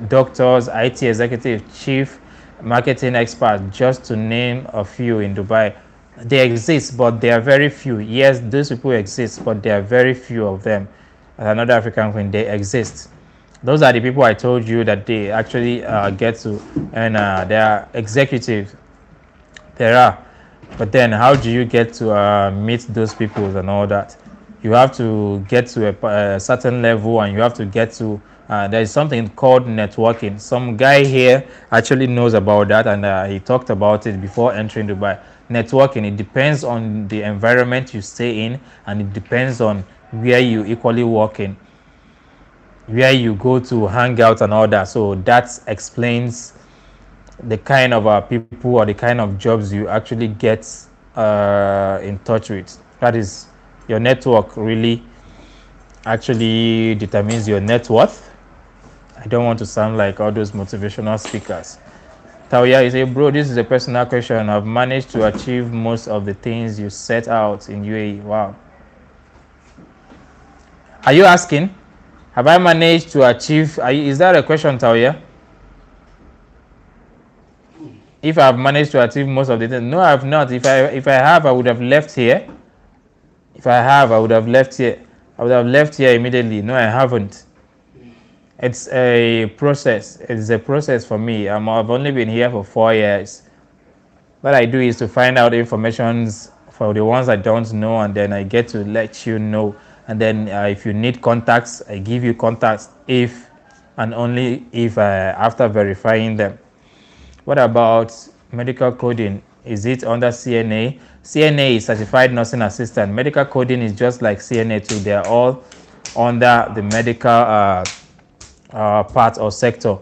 doctors, IT executive, chief marketing experts, just to name a few in Dubai. They exist, but they are very few. Yes, those people exist, but there are very few of them. As another African queen, they exist. Those are the people I told you that they actually get to, and they are executives. There are, but then how do you get to meet those people and all that? You have to get to a certain level, and you have to get to there is something called networking. Some guy here actually knows about that, and he talked about it before entering Dubai. Networking, it depends on the environment you stay in, and it depends on where you equally work in, where you go to hang out and all that. So that explains the kind of people or the kind of jobs you actually get in touch with. That is, your network really actually determines your net worth. I don't want to sound like all those motivational speakers. Tauya, you say, bro, this is a personal question. I've managed to achieve most of the things you set out in UAE. Wow. Are you asking? Have I managed to achieve? Is that a question, Tauya? If I've managed to achieve most of the things, no, I have not. If I have, I would have left here. If I have, I would have left here. I would have left here immediately. No, I haven't. It's a process. It's a process for me. I've only been here for 4 years. What I do is to find out informations for the ones I don't know, and then I get to let you know. And then if you need contacts, I give you contacts if and only if after verifying them. What about medical coding? Is it under CNA? CNA is Certified Nursing Assistant. Medical coding is just like CNA too. They are all under the medical part or sector.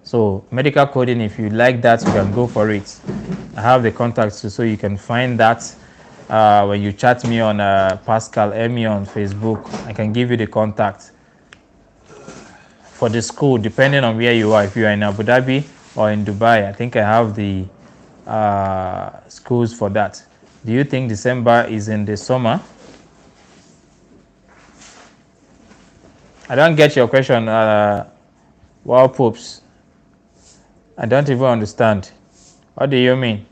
So medical coding, if you like that, you can go for it. I have the contacts too, so you can find that when you chat me on Pascal Emmy on Facebook. I can give you the contact for the school, depending on where you are. If you are in Abu Dhabi or in Dubai, I think I have the schools for that. Do you think December is in the summer? I don't get your question, Wow Poops. I don't even understand. What do you mean?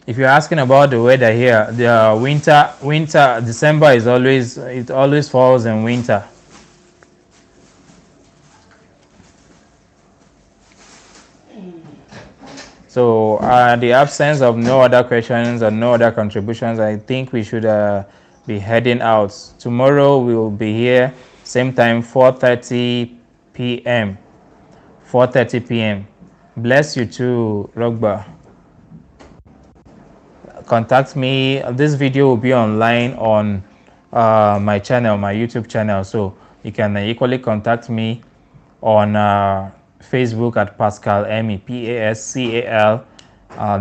If you're asking about the weather here, the winter, December is always, it always falls in winter. So the absence of no other questions and no other contributions, I think we should be heading out. Tomorrow we will be here, same time, 4:30 p.m. 4:30 p.m. Bless you too, Rogba. Contact me. This video will be online on my channel, my YouTube channel. So you can equally contact me on Facebook at Pascal Emmy, Pascal,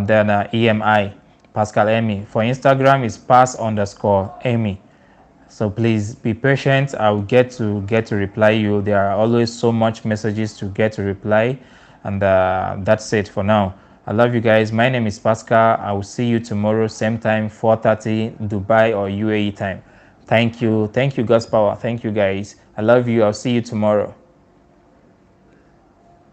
then EMI, Pascal Emmy. For Instagram, it's pass_Emmy. So please be patient. I'll get to reply you. There are always so much messages to get to reply, and that's it for now. I love you guys. My name is Pascal. I will see you tomorrow, same time, 4:30 Dubai or UAE time. Thank you. Thank you, God's power. Thank you, guys. I love you. I'll see you tomorrow.